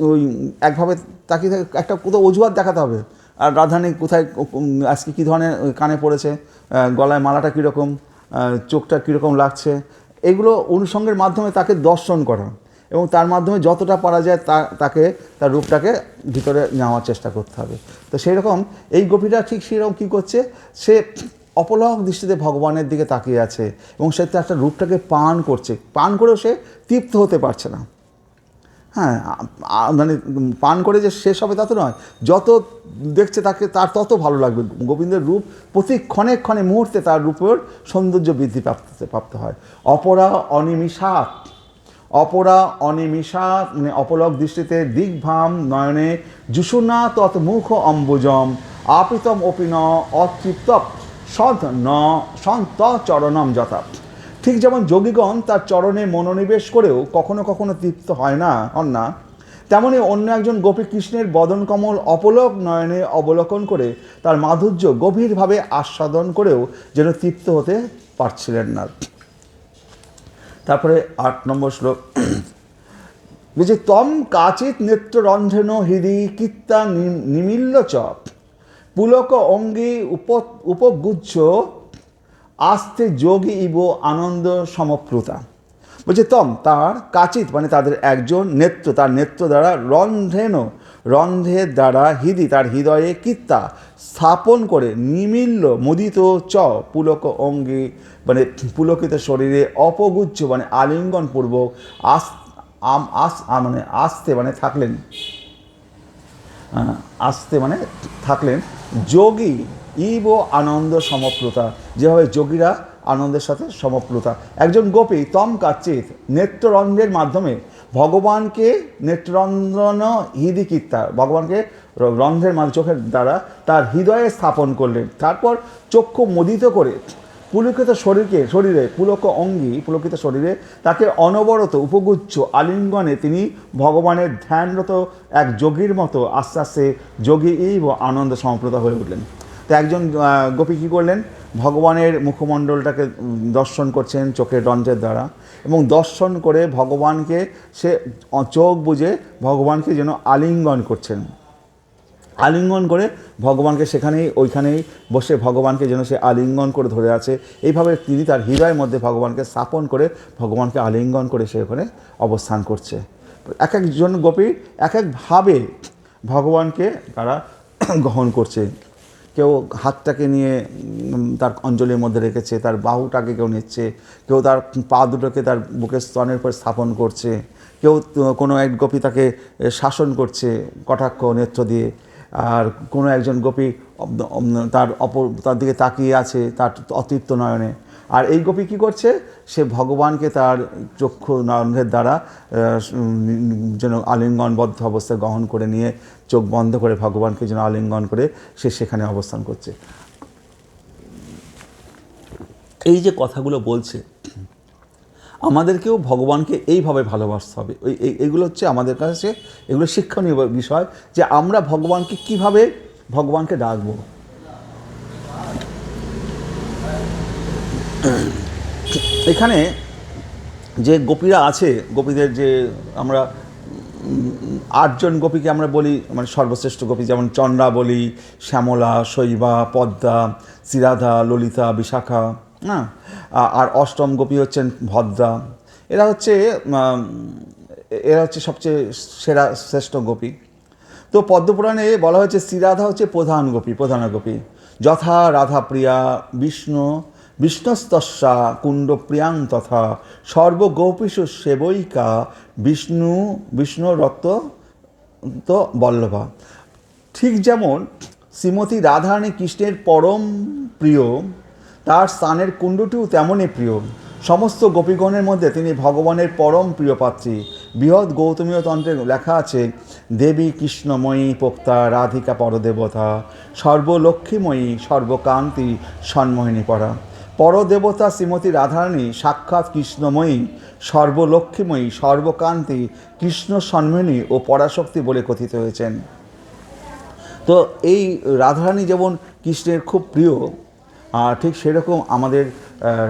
ওই একভাবে তাকিয়ে একটা কোথাও অজুহাত দেখাতে হবে, আর রাধারানী কোথায় আজকে কী ধরনের কানে পড়েছে, গলায় মালাটা কীরকম, চোখটা কীরকম লাগছে, এগুলো অনুষঙ্গের মাধ্যমে তাকে দর্শন করা এবং তার মাধ্যমে যতটা পারা যায় তাকে তার রূপটাকে ভিতরে নেওয়ার চেষ্টা করতে হবে। তো সেই রকম এই গোপীটা ঠিক সেরকম কী করছে, সে অপলক দৃষ্টিতে ভগবানের দিকে তাকিয়ে আছে এবং সে একটা রূপটাকে পান করছে, পান করেও সে তৃপ্ত হতে পারছে না। মানে পান করে যে শেষ হবে তা তো নয়, যত দেখছে তাকে তার তত ভালো লাগবে। গোবিন্দের রূপ প্রতি ক্ষণে ক্ষণে মুহূর্তে তার রূপের সৌন্দর্য বৃদ্ধি প্রাপ্ত হয়। অপরা অনিমিষাৎ মানে অপলক দৃষ্টিতে দিগ্ভাম নয়নে জুষুনা তৎমুখ অম্বুজম আপিতম অপিন অতৃপ্ত সন্ত চরণম যথা। ঠিক যেমন যোগীগণ তার চরণে মনোনিবেশ করেও কখনো কখনো তৃপ্ত হন না, তেমনি অন্য একজন গোপী কৃষ্ণের বদন কমল অপলক নয়নে অবলোকন করে তার মাধুর্য গভীরভাবে আস্বাদন করেও যেন তৃপ্ত হতে পারছিলেন না। তারপরে 8 নম্বর শ্লোক। যে তম কাচিৎ নেত্ররন্ধ্রেন হৃদি কীর্তা নিমিল্য চ পুলক অঙ্গী উপগুচ্ছ আস্তে যোগী ইব আনন্দ সমপ্লুতা। বলছে তম তার কাচিৎ মানে তাদের একজন নেত্র, তার নেত্র দ্বারা রন্ধ্রের দ্বারা হৃদি তার হৃদয়ে কীর্তা স্থাপন করে নিমিল্য মুদিত চ পুলক অঙ্গী মানে পুলকিত শরীরে অপগুচ্ছ মানে আলিঙ্গনপূর্বক মানে আস্তে মানে থাকলেন যোগী ইব আনন্দ সমপ্লুতা, যেভাবে যোগীরা আনন্দের সাথে সমপ্লুতা। একজন গোপী তম কাচিৎ নেত্ররন্ধ্রের মাধ্যমে ভগবানকে নেত্ররন্ধ্রন হৃদি কীর্তা, ভগবানকে রন্ধ্রের মাধ্যমে চোখের দ্বারা তার হৃদয়ে স্থাপন করলেন। তারপর চক্ষু মোদিত করে পুলকিত শরীরে তাকে অনবরত উপগুচ্ছ আলিঙ্গনে তিনি ভগবানের ধ্যানরত এক যোগীর মতো আস্তে আস্তে যোগী এই আনন্দ সমপ্লুত হয়ে উঠলেন। তো একজন গোপী কী করলেন, ভগবানের মুখমণ্ডলটাকে দর্শন করছেন চোখের রন্ধ্রের দ্বারা এবং দর্শন করে ভগবানকে সে চোখ বুজে ভগবানকে যেন আলিঙ্গন করছেন। আলিঙ্গন করে ভগবানকে সেখানেই ওইখানেই বসে ভগবানকে যেন সে আলিঙ্গন করে ধরে আছে। এইভাবে তিনি তার হৃদয়ের মধ্যে ভগবানকে স্থাপন করে ভগবানকে আলিঙ্গন করে সে ওখানে অবস্থান করছে। এক একজন গোপী এক একভাবে ভগবানকে তারা গ্রহণ করছে। কেউ হাতটাকে নিয়ে তার অঞ্জলির মধ্যে রেখেছে, তার বাহুটাকে কেউ নিচ্ছে, কেউ তার পা দুটোকে তার বুকের স্তনের উপর স্থাপন করছে, কেউ কোনো এক গোপী তাকে শাসন করছে কটাক্ষ নেত্র দিয়ে, আর কোনো একজন গোপী তার দিকে তাকিয়ে আছে তার অতৃপ্ত নয়নে। আর এই গোপী কী করছে, সে ভগবানকে তার চক্ষু নয়নের দ্বারা যেন আলিঙ্গনবদ্ধ অবস্থায় গ্রহণ করে নিয়ে চোখ বন্ধ করে ভগবানকে যেন আলিঙ্গন করে সে সেখানে অবস্থান করছে। এই যে কথাগুলো বলছে, আমাদেরকেও ভগবানকে এইভাবে ভালোবাসতে হবে। এইগুলো হচ্ছে আমাদের কাছে এগুলো শিক্ষণীয় বিষয়, যে আমরা ভগবানকে কিভাবে ভগবানকে ডাকবো। এখানে যে গোপীরা আছে, গোপীদের যে আমরা 8 জন গোপীকে আমরা বলি মানে সর্বশ্রেষ্ঠ গোপী, যেমন চন্দ্রা বলি, শ্যামলা, শৈবা, পদ্মা, শ্রীরাধা, ললিতা, বিশাখা, হ্যাঁ। আর অষ্টম গোপী হচ্ছেন ভদ্রা। এরা হচ্ছে সবচেয়ে সেরা শ্রেষ্ঠ গোপী। তো পদ্মপুরাণে বলা হয়েছে শ্রীরাধা হচ্ছে প্রধান গোপী। যথা রাধা প্রিয়া বিষ্ণস্তস্যা কুণ্ড প্রিয়াং তথা সর্বগোপীষু সেবৈকা বিষ্ণু রক্ত তো বল্লভা। ঠিক যেমন শ্রীমতী রাধারানী কৃষ্ণের পরম প্রিয়, তার স্থানের কুণ্ডটিও তেমনই প্রিয়। সমস্ত গোপীগণের মধ্যে তিনি ভগবানের পরম প্রিয় পাত্রী। বৃহৎ গৌতমীয় তন্ত্রে লেখা আছে, দেবী কৃষ্ণময়ী পোক্তা রাধিকা পরদেবতা, সর্বলক্ষ্মীময়ী সর্বকান্তি সন্মোহিনী পরা। পরদেবতা শ্রীমতী রাধারানী সাক্ষাৎ কৃষ্ণময়ী, সর্বলক্ষ্মীময়ী, সর্বকান্তি, কৃষ্ণ সন্মোহিনী ও পরাশক্তি বলে কথিত হয়েছেন। তো এই রাধারানী যেমন কৃষ্ণের খুব প্রিয়, ঠিক সেরকম আমাদের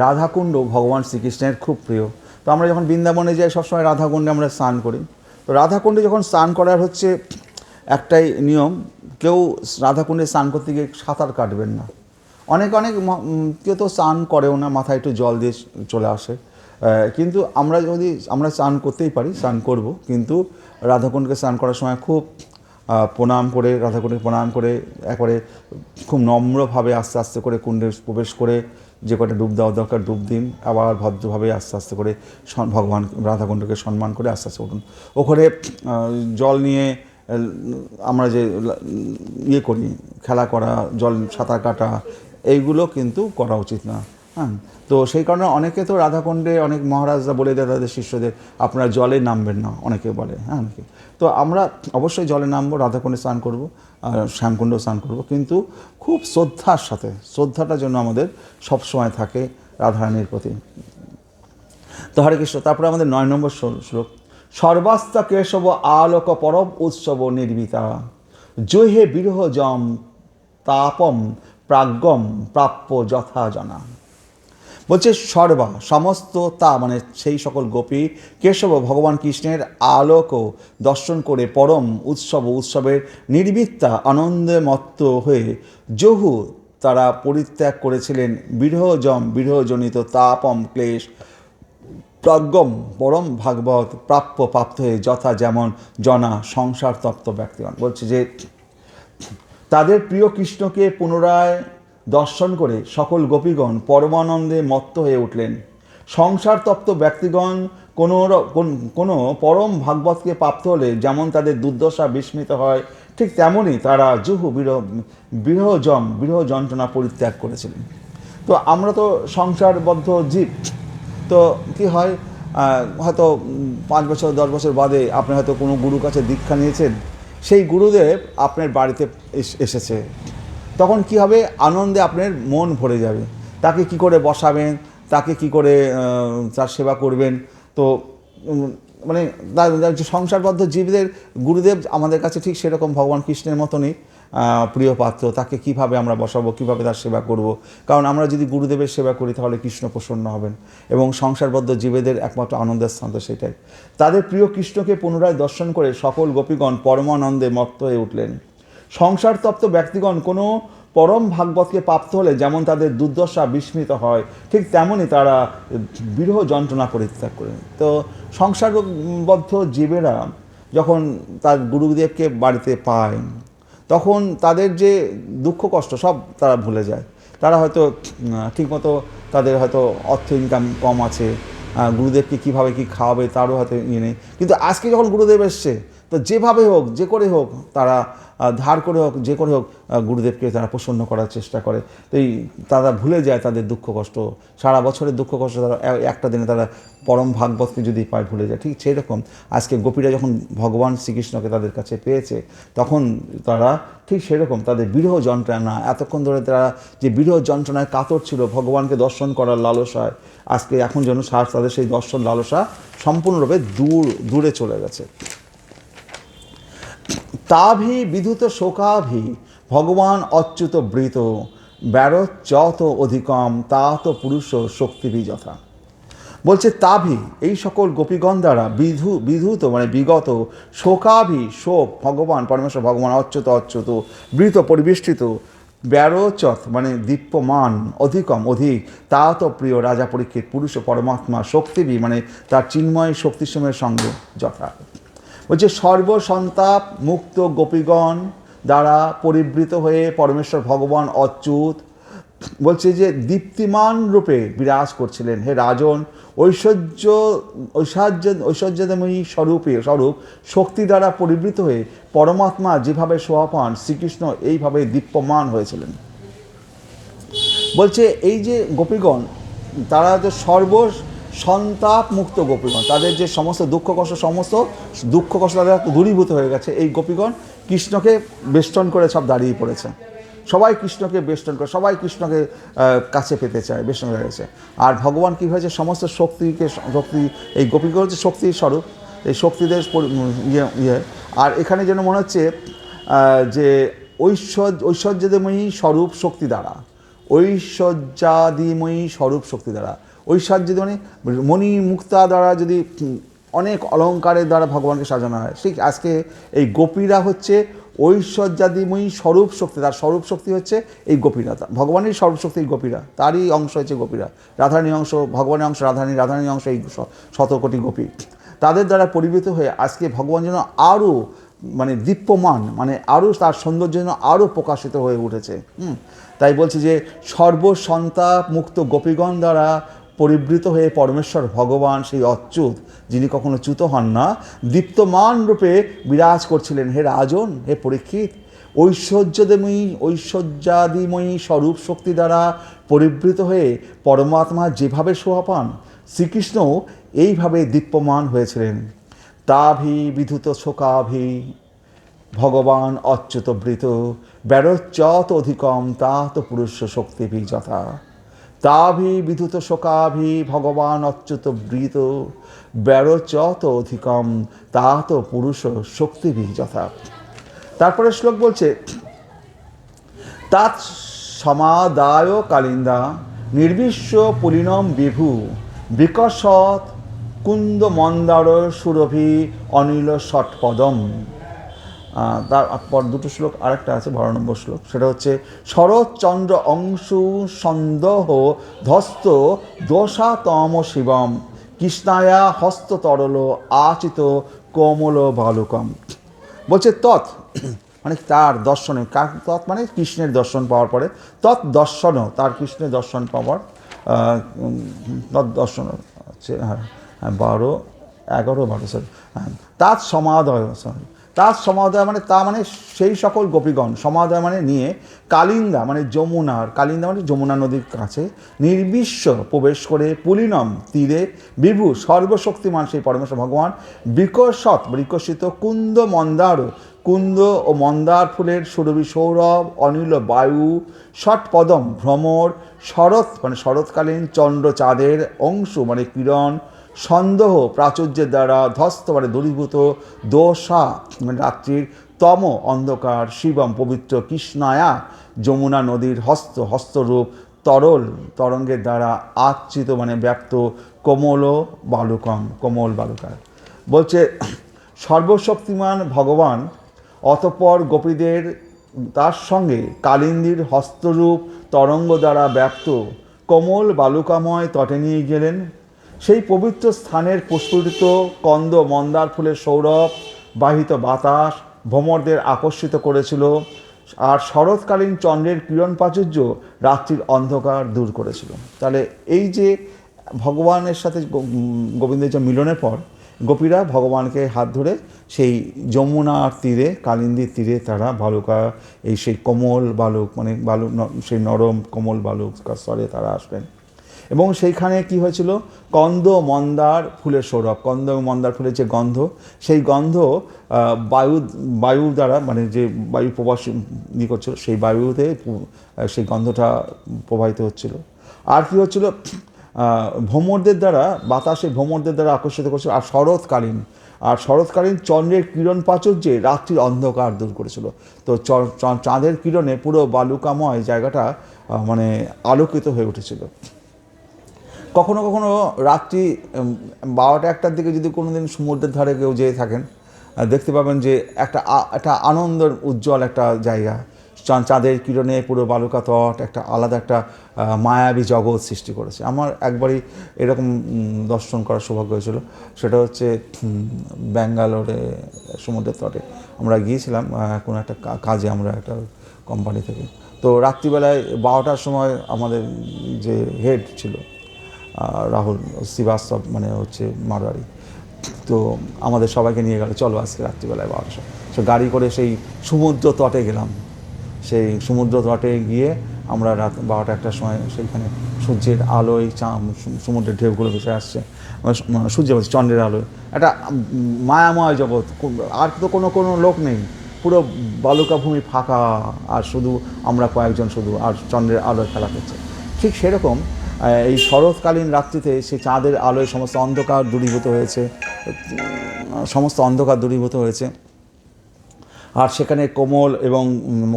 রাধাকুণ্ড ভগবান শ্রীকৃষ্ণের খুব প্রিয়। তো আমরা যখন বৃন্দাবনে যাই সবসময় রাধাকুণ্ডে আমরা স্নান করি। তো রাধাকুণ্ডে যখন স্নান করার হচ্ছে একটাই নিয়ম, কেউ রাধাকুণ্ডে স্নান করতে গিয়ে সাঁতার কাটবেন না। অনেক কেউ তো স্নান করেও না, মাথায় একটু জল দিয়ে চলে আসে। কিন্তু আমরা স্নান করতেই পারি, স্নান করব, কিন্তু রাধাকুণ্ডকে স্নান করার সময় খুব প্রণাম করে, রাধাকুণ্ডে প্রণাম করে একবারে খুব নম্রভাবে আস্তে আস্তে করে কুণ্ডে প্রবেশ করে যে কটা ডুব দেওয়া দরকার ডুব দিন, আবার ভদ্রভাবে আস্তে আস্তে করে ভগবান রাধাকুণ্ডকে সম্মান করে আস্তে আস্তে উঠুন। ওখানে জল নিয়ে আমরা যে করি, খেলা করা, জল সাঁতার কাটা, এইগুলো কিন্তু করা উচিত না। হ্যাঁ, তো সেই কারণে অনেকে তো রাধাকুণ্ডে অনেক মহারাজরা বলে দেয় তাদের শিষ্যদের, আপনারা জলে নামবেন না, অনেকে বলে। হ্যাঁ, অনেকে তো আমরা অবশ্যই জলে নামবো, রাধাকুণ্ডে স্নান করবো, আর শ্যামকুণ্ডেও স্নান করবো, কিন্তু খুব শ্রদ্ধার সাথে, শ্রদ্ধাটার জন্য আমাদের সবসময় থাকে রাধারানীর প্রতি। তো হরে কৃষ্ণ। তারপরে আমাদের 9 নম্বর শ্লোক, সর্বাস্তা কেশব আলোক পরব উৎসব নির্মিতা, জহে বিরহ জম তাপম প্রাজ্ঞম প্রাপ্য যথা জনা। বলছে সমস্ত তা মানে সেই সকল গোপী কেশব ভগবান কৃষ্ণের আলোক দর্শন করে পরম উৎসবের নির্মিত্তা আনন্দে মত্ত হয়ে জহু তারা পরিত্যাগ করেছিলেন বিরহজনিত তাপম ক্লেশ প্রাজ্ঞম পরম ভাগবত প্রাপ্ত হয়ে যথা যেমন জনা সংসার তপ্ত ব্যক্তিগণ। বলছে যে তাদের প্রিয় কৃষ্ণকে পুনরায় দর্শন করে সকল গোপীগণ পরমানন্দে মত্ত হয়ে উঠলেন। সংসার তপ্ত ব্যক্তিগণ কোনো পরম ভাগবতকে প্রাপ্ত হলে যেমন তাদের দুর্দশা বিস্মিত হয়, ঠিক তেমনই তারা বিরহ যন্ত্রণা পরিত্যাগ করেছিলেন। তো আমরা তো সংসারবদ্ধ জীব। তো কি হয়, হয়তো 5 বছর 10 বছর বাদে আপনি হয়তো কোনো গুরুর কাছে দীক্ষা নিয়েছেন, সেই গুরুদেব আপনার বাড়িতে এসেছে, তখন কি হবে, আনন্দে আপনার মন ভরে যাবে। তাকে কি করে বসাবেন, তাকে কি করে তার সেবা করবেন। তো মানে সংসারবদ্ধ জীবদের গুরুদেব আমাদের কাছে ঠিক সেরকম ভগবান কৃষ্ণের মতনই প্রিয় পাত্র। তাকে কিভাবে আমরা বসাবো, কিভাবে তার সেবা করব। কারণ আমরা যদি গুরুদেবের সেবা করি তাহলে কৃষ্ণ প্রসন্ন হবেন, এবং সংসারবদ্ধ জীবেদের একমাত্র আনন্দের স্থান তো সেটাই। তাদের প্রিয় কৃষ্ণকে পুনরায় দর্শন করে সকল গোপীগণ পরমানন্দে মত্ত হয়ে উঠলেন। সংসার তপ্ত ব্যক্তিগণ কোনো পরম ভাগবতকে প্রাপ্ত হলে যেমন তাদের দুর্দশা বিস্মিত হয়, ঠিক তেমনই তারা বিরহ যন্ত্রণা পরিত্যাগ করে। তো সংসারবদ্ধ জীবেরা যখন তার গুরুদেবকে বাড়িতে পায়, তখন তাদের যে দুঃখ কষ্ট সব তারা ভুলে যায়। তারা হয়তো ঠিকমতো, তাদের হয়তো অর্থ ইনকাম কম আছে, গুরুদেবকে কীভাবে কী খাওয়াবে তারও হয়তো ইয়ে নেই, কিন্তু আজকে যখন গুরুদেব এসছে, তো যেভাবে হোক, যে করে হোক, তারা ধার করে হোক, যে করে হোক, গুরুদেবকে তারা প্রসন্ন করার চেষ্টা করে। তো তারা ভুলে যায় তাদের দুঃখ কষ্ট, সারা বছরের দুঃখ কষ্ট তারা একটা দিনে তারা পরম ভাগবতকে যদি পায় ভুলে যায়। ঠিক সেই রকম আজকে গোপীরা যখন ভগবান শ্রীকৃষ্ণকে তাদের কাছে পেয়েছে, তখন তারা ঠিক সেরকম তাদের বিরহ যন্ত্রণা, এতক্ষণ ধরে তারা যে বিরহ যন্ত্রণায় কাতর ছিল ভগবানকে দর্শন করার লালসায়, আজকে এখন যেন তাদের সেই দর্শন লালসা সম্পূর্ণরূপে দূরে চলে গেছে। তাভি বিধুত শোকাভি ভগবান অচ্যুত বৃত ব্যারচ্যত অধিকম তাত পুরুষ শক্তিভি যথা। বলছে তাভি, এই সকল গোপীগণ দ্বারা বিধূত মানে বিগত, শোকাভি শোক ভগবান পরমেশ্বর ভগবান অচ্যুত বৃত পরিবেষ্টিত, ব্যারোচত মানে দীপ্যমান, অধিকম অধিক, তাত প্রিয় রাজা পরীক্ষিত পুরুষ পরমাত্মা শক্তিভি মানে তার চিন্ময় শক্তিসমূহের সঙ্গে যথা। বলছে সর্বসন্তাপ মুক্ত গোপীগণ দ্বারা পরিবৃত হয়ে পরমেশ্বর ভগবান অচ্যুত বলছে যে দীপ্তিমান রূপে বিরাজ করছিলেন। হে রাজন, ঐশ্বর্যময়ী স্বরূপ শক্তি দ্বারা পরিবৃত হয়ে পরমাত্মা যেভাবে শোভা পান, শ্রীকৃষ্ণ এইভাবে দীপ্যমান হয়েছিলেন। বলছে এই যে গোপীগণ, তারা যে সন্তাপ মুক্ত গোপীগণ, তাদের যে সমস্ত দুঃখ কষ্ট তাদের দূরীভূত হয়ে গেছে। এই গোপীগণ কৃষ্ণকে বেষ্টন করে সব দাঁড়িয়ে পড়েছে, সবাই কৃষ্ণকে বেষ্টন করে, সবাই কৃষ্ণকে কাছে পেতে চায়, বেষ্টন হয়ে গেছে। আর ভগবান কী হয়েছে, সমস্ত শক্তি, এই গোপীগণ হচ্ছে শক্তির স্বরূপ, এই শক্তিদের আর এখানে যেন মনে হচ্ছে যে ঐশ্বর্যময়ী স্বরূপ শক্তি দ্বারা, ঐশ্বর্যাদিময়ী স্বরূপ শক্তি দ্বারা, ঐশ্বর্য মানে মণি মুক্তা দ্বারা যদি অনেক অলঙ্কারের দ্বারা ভগবানকে সাজানো হয়, ঠিক আজকে এই গোপীরা হচ্ছে ঐশ্বর্যাদিময়ী স্বরূপ শক্তি, তার স্বরূপ শক্তি হচ্ছে এই গোপীরা, ভগবানের স্বরূপ শক্তি গোপীরা, তারই অংশ হচ্ছে গোপীরা, রাধারানীর অংশ ভগবানের অংশ, রাধারানীর অংশ এই 100 কোটি গোপী, তাদের দ্বারা পরিবৃত হয়ে আজকে ভগবান যেন আরও মানে দীপ্যমান, মানে আরও তার সৌন্দর্য যেন আরও প্রকাশিত হয়ে উঠেছে। তাই বলছি যে সর্বসন্তাপ মুক্ত গোপীগণ দ্বারা পরিবৃত হয়ে পরমেশ্বর ভগবান সেই অচ্যুত, যিনি কখনো চ্যুত হন না, দীপ্তমান রূপে বিরাজ করছিলেন। হে রাজন, হে পরীক্ষিত, ঐশ্বর্যাদিময়ী স্বরূপ শক্তি দ্বারা পরিবৃত হয়ে পরমাত্মা যেভাবে শোভা পান, শ্রীকৃষ্ণ এইভাবে দীপ্যমান হয়েছিলেন। তাভি বিধুত শোকাভি ভগবান অচ্যুত বৃত ব্যারোচ্যত অধিকম তাত পুরুষ শক্তিভি যথা। তাভি বিধুত শোকাভি ভগবান অচ্যুত বৃত ব্যারোচ্যত অধিকম তাত পুরুষ শক্তিভি যথা। তারপরে শ্লোক বলছে তাৎ সমাদায় কালিন্দা নির্বিশ্ব পুলিনম বিভু বিকশত কুন্দ মন্দার সুরভি অনিল ষটপদম। তারপর দুটো শ্লোক আরেকটা আছে, 12 নম্বর শ্লোক, সেটা হচ্ছে শরৎচন্দ্র অংশু সন্দেহ ধস্ত দোষাতম শিবম কৃষ্ণায়া হস্ত তরল আচিত কোমল বালুকম। বলছে তৎ মানে তার দর্শনে, তৎ মানে কৃষ্ণের দর্শন পাওয়ার পরে, তৎ দর্শন তার কৃষ্ণের দর্শন পাওয়ার তৎ দর্শন হচ্ছে 12 সরি, তাৎ সমাদয়, তার সমাদয় মানে তা মানে সেই সকল গোপীগণ, সমাদয় মানে নিয়ে, কালিন্দা মানে যমুনার, কালিন্দা মানে যমুনা নদীর কাছে, নির্বিশ্ব প্রবেশ করে, পুলিনম তীরে, বিভু সর্বশক্তিমান সেই পরমেশ্বর ভগবান, বিকশিত কুন্দ মন্দার, কুন্দ ও মন্দার ফুলের সুরভি সৌরভ অনিল বায়ু, ষটপদম ভ্রমর, শরৎ মানে শরৎকালীন চন্দ্র চাঁদের অংশু মানে কিরণ, সন্দেহ প্রাচুর্যের দ্বারা, ধস্ত মানে দূরীভূত, দোষা মানে রাত্রির, তম অন্ধকার, শিবম পবিত্র, কৃষ্ণায়া যমুনা নদীর হস্তরূপ, তরল তরঙ্গের দ্বারা, আচ্ছিত মানে ব্যক্ত, কোমল বালুকম কোমল বালুকার। বলছে সর্বশক্তিমান ভগবান অতঃপর গোপীদের তার সঙ্গে কালিন্দীর হস্তরূপ তরঙ্গ দ্বারা ব্যাপ্ত কোমল বালুকাময় তটে নিয়ে গেলেন। সেই পবিত্র স্থানের প্রস্ফুটিত কন্দ মন্দার ফুলের সৌরভ বাহিত বাতাস ভ্রমরদের আকর্ষিত করেছিল, আর শরৎকালীন চন্দ্রের কিরণ প্রাচুর্য রাত্রির অন্ধকার দূর করেছিল। তাহলে এই যে ভগবানের সাথে গোবিন্দের যে মিলনের পর গোপীরা ভগবানকে হাত ধরে সেই যমুনার তীরে, কালিন্দীর তীরে তারা বালুকা, এই সেই কোমল বালুক মানে বালুক, সেই নরম কোমল বালুক স্তরে তারা আসলেন। এবং সেইখানে কি হয়েছিল, কন্দ মন্দার ফুলের সৌরভ, কন্দ মন্দার ফুলের যে গন্ধ, সেই গন্ধ বায়ু দ্বারা মানে যে বায়ু প্রবাস করছিল, সেই বায়ুতে সেই গন্ধটা প্রবাহিত হচ্ছিল। আর কি হচ্ছিল, ভ্রমরদের দ্বারা, বাতাসে ভ্রমরদের দ্বারা আকর্ষিত করছিল। আর শরৎকালীন চন্দ্রের কিরণ প্রাচুর্যে রাত্রির অন্ধকার দূর করেছিল। তো চাঁদের কিরণে পুরো বালুকাময় জায়গাটা মানে আলোকিত হয়ে উঠেছিল। কখনো কখনো রাত্রি 12টা-1টার দিকে যদি কোনো দিন সমুদ্রের ধারে কেউ যেয়ে থাকেন, দেখতে পাবেন যে একটা আনন্দের উজ্জ্বল একটা জায়গা, চাঁদের কিরণে পুরো বালুকা তট একটা আলাদা একটা মায়াবী জগৎ সৃষ্টি করেছে। আমার একবারই এরকম দর্শন করার সৌভাগ্য হয়েছিল। সেটা হচ্ছে ব্যাঙ্গালোরে সমুদ্রের তটে আমরা গিয়েছিলাম কোনো একটা কাজে, আমরা একটা কোম্পানি থেকে। তো রাত্রিবেলায় 12টার সময় আমাদের যে হেড ছিল রাহুল শ্রীবাস্তব, মানে হচ্ছে মারোয়ারি, তো আমাদের সবাইকে নিয়ে গেল, চলো আজকে রাত্রিবেলায় 12টার সময় সে গাড়ি করে সেই সমুদ্র তটে গেলাম। সেই সমুদ্র তটে গিয়ে আমরা রাত 12টা-1টার সময় সেইখানে সূর্যের আলোয় সমুদ্রের ঢেউগুলো ভেসে আসছে, সূর্য বলছে চন্দ্রের আলোয় একটা মায়াময় জগৎ, আর তো কোনো লোক নেই, পুরো বালুকা ভূমি ফাঁকা, আর শুধু আমরা কয়েকজন শুধু, আর চন্দ্রের আলোয় খেলা করছে। ঠিক সেরকম এই শরৎকালীন রাত্রিতে সেই চাঁদের আলোয় সমস্ত অন্ধকার দূরীভূত হয়েছে, আর সেখানে কোমল এবং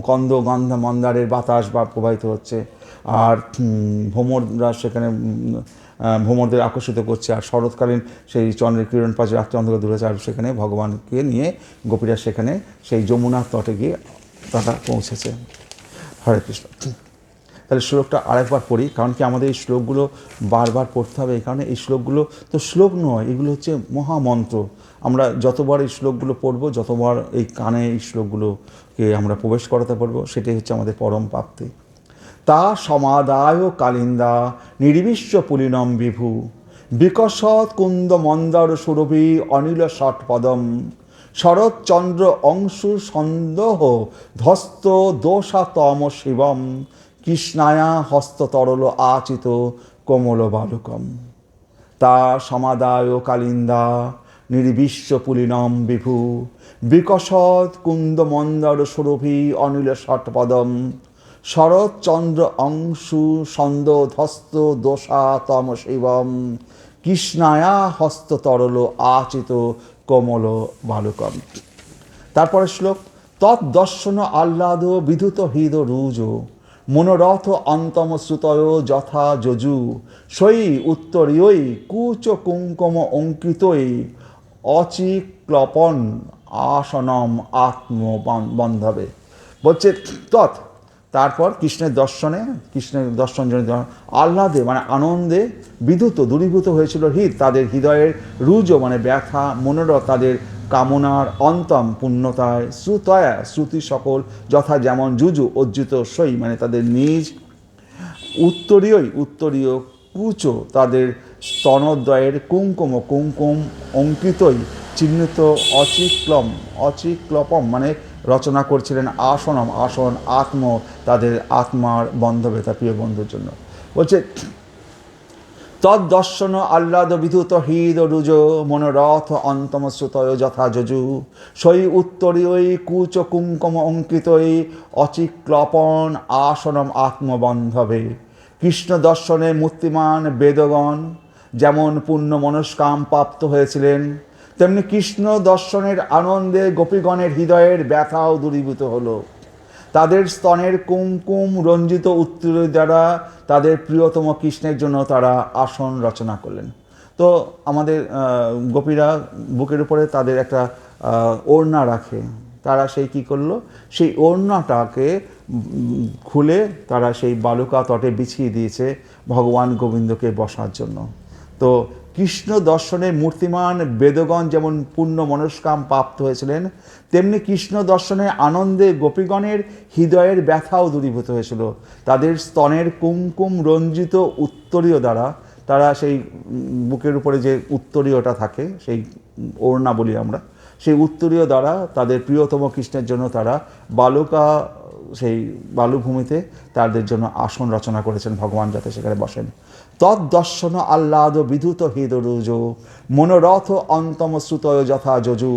কন্দ গন্ধ মন্দারের বাতাস বা প্রবাহিত হচ্ছে, আর ভ্রমররা সেখানে ভ্রমরদের আকর্ষিত করছে, আর শরৎকালীন সেই চন্দ্রের কিরণ পাশে রাত্রি অন্ধকার দূরে আছে, আর সেখানে ভগবানকে নিয়ে গোপীরা সেখানে সেই যমুনার তটে গিয়ে তারা পৌঁছেছে। হরে কৃষ্ণ। তাহলে শ্লোকটা আরেকবার পড়ি, কারণ কি আমাদের এই শ্লোকগুলো বারবার পড়তে হবে। এই কারণে এই শ্লোকগুলো তো শ্লোক নয়, এগুলো হচ্ছে মহামন্ত্র। আমরা যতবার এই শ্লোকগুলো পড়ব, যতবার এই কানে এই শ্লোকগুলোকে আমরা প্রবেশ করাতে পারবো, সেটাই হচ্ছে আমাদের পরম প্রাপ্তি। তা সমাদায় কালিন্দা নির্বিশ্ব পুলিনম বিভু বিকশৎ কুন্দ মন্দার সুরভি অনিল ষটপদম শরৎচন্দ্র অংশু সন্দোহ ধস্ত দোষাতম শিবম কৃষ্ণায়া হস্ততরল আচিত কোমল বালুকম। তা সমাদায় কালিন্দা নির্বিশ্ব পুলিনম বিভু বিকশৎ কুন্দ মন্দর সুরভি অনিল ষটপদম শরৎচন্দ্র অংশু সন্দ ধস্ত দোষাতম শিবম কৃষ্ণায়া হস্ততরল আচিত কোমল বালুকম। তারপরে শ্লোক, তদ্দর্শন আহ্লাদ বিধুত হৃদ রুজ মনোরথ অন্তম শ্রুতয় যথা যজু সৈ উত্তরীয় কুচ কুঙ্কুম অঙ্কিতই অচিক্লপন আসনম আত্মবন্ধবে। বলছে তৎ, তারপর কৃষ্ণের দর্শন জনিত আহ্লাদে মানে আনন্দে বিধুত দূরীভূত হয়েছিল হৃদ, তাদের হৃদয়ের রুজ মানে ব্যথা, মনোরথ তাদের কামনার, অন্তম পূর্ণতায়, শ্রুতয়া শ্রুতি সকল যথা যেমন যুজু অর্জিত সই মানে তাদের নিজ, উত্তরীয় কুচ তাদের স্তনোদ্বয়ের, কুঙ্কুম অঙ্কিতই চিহ্নিত, অচিক্লপম মানে রচনা করছিলেন, আসন আত্ম তাদের আত্মার বন্ধবে, তার প্রিয় বন্ধুর জন্য। বলছে তদ্দর্শন আহ্লাদ বিধুত হৃদ রুজ মনোরথ অন্তম শ্রুতয় যথা যজু সৈ উত্তরীয় কুচ কুঙ্কুম অঙ্কিতই অচিক্লপন আসনম আত্মবন্ধবে। কৃষ্ণ দর্শনে মূর্তিমান বেদগণ যেমন পূর্ণ মনস্কাম প্রাপ্ত হয়েছিলেন, তেমনি কৃষ্ণ দর্শনের আনন্দে গোপীগণের হৃদয়ের ব্যথাও দূরীভূত হলো। তাদের স্তনের কুমকুম রঞ্জিত উত্তর দ্বারা তাদের প্রিয়তম কৃষ্ণের জন্য তারা আসন রচনা করলেন। তো আমাদের গোপীরা বুকের উপরে তাদের একটা ওড়না রাখে, তারা সেই কী করলো, সেই ওড়নাটাকে খুলে তারা সেই বালুকা তটে বিছিয়ে দিয়েছে ভগবান গোবিন্দকে বসার জন্য। তো কৃষ্ণ দর্শনে মূর্তিমান বেদগণ যেমন পূর্ণ মনস্কাম প্রাপ্ত হয়েছিলেন, তেমনি কৃষ্ণ দর্শনে আনন্দে গোপীগণের হৃদয়ের ব্যথাও দূরীভূত হয়েছিল। তাদের স্তনের কুমকুম রঞ্জিত উত্তরীয় দ্বারা, তারা সেই বুকের উপরে যে উত্তরীয়টা থাকে, সেই ওড়না বলি আমরা, সেই উত্তরীয় দ্বারা তাদের প্রিয়তম কৃষ্ণের জন্য তারা বালুকা, সেই বালুভূমিতে তাদের জন্য আসন রচনা করেছেন ভগবান যাতে সেখানে বসেন। তদ্দর্শন আহ্লাদ বিধুত হৃদরুজ মনোরথ অন্তম শ্রুতয় যথা যজু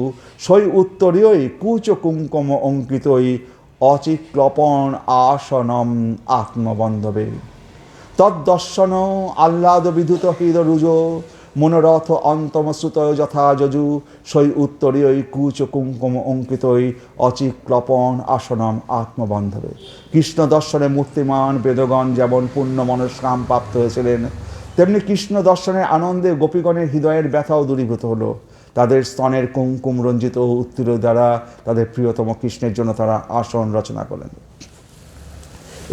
সৈ উত্তরীয়ই কুচ কুঙ্কুম অঙ্কিতই অচিক্লপন আসনম আত্মবন্ধবে। তদ্দর্শন আহ্লাদ বিধুত হৃদরুজ মনোরথ অন্তম শ্রুতয় যথা যজু সৈ উত্তরীয়ই কুচ কুঙ্কুম অঙ্কিতই অচিক্লপন আসনম আত্মবন্ধবে। কৃষ্ণ দর্শনে মূর্তিমান বেদগণ যেমন পূর্ণ মনস্কাম প্রাপ্ত হয়েছিলেন, তেমনি কৃষ্ণ দর্শনের আনন্দে গোপীগণের হৃদয়ের ব্যথাও দূরীভূত হলো। তাদের স্তনের কুঙ্কুম রঞ্জিত উত্তরীয় দ্বারা তাদের প্রিয়তম কৃষ্ণের জন্য তারা আসন রচনা করলেন।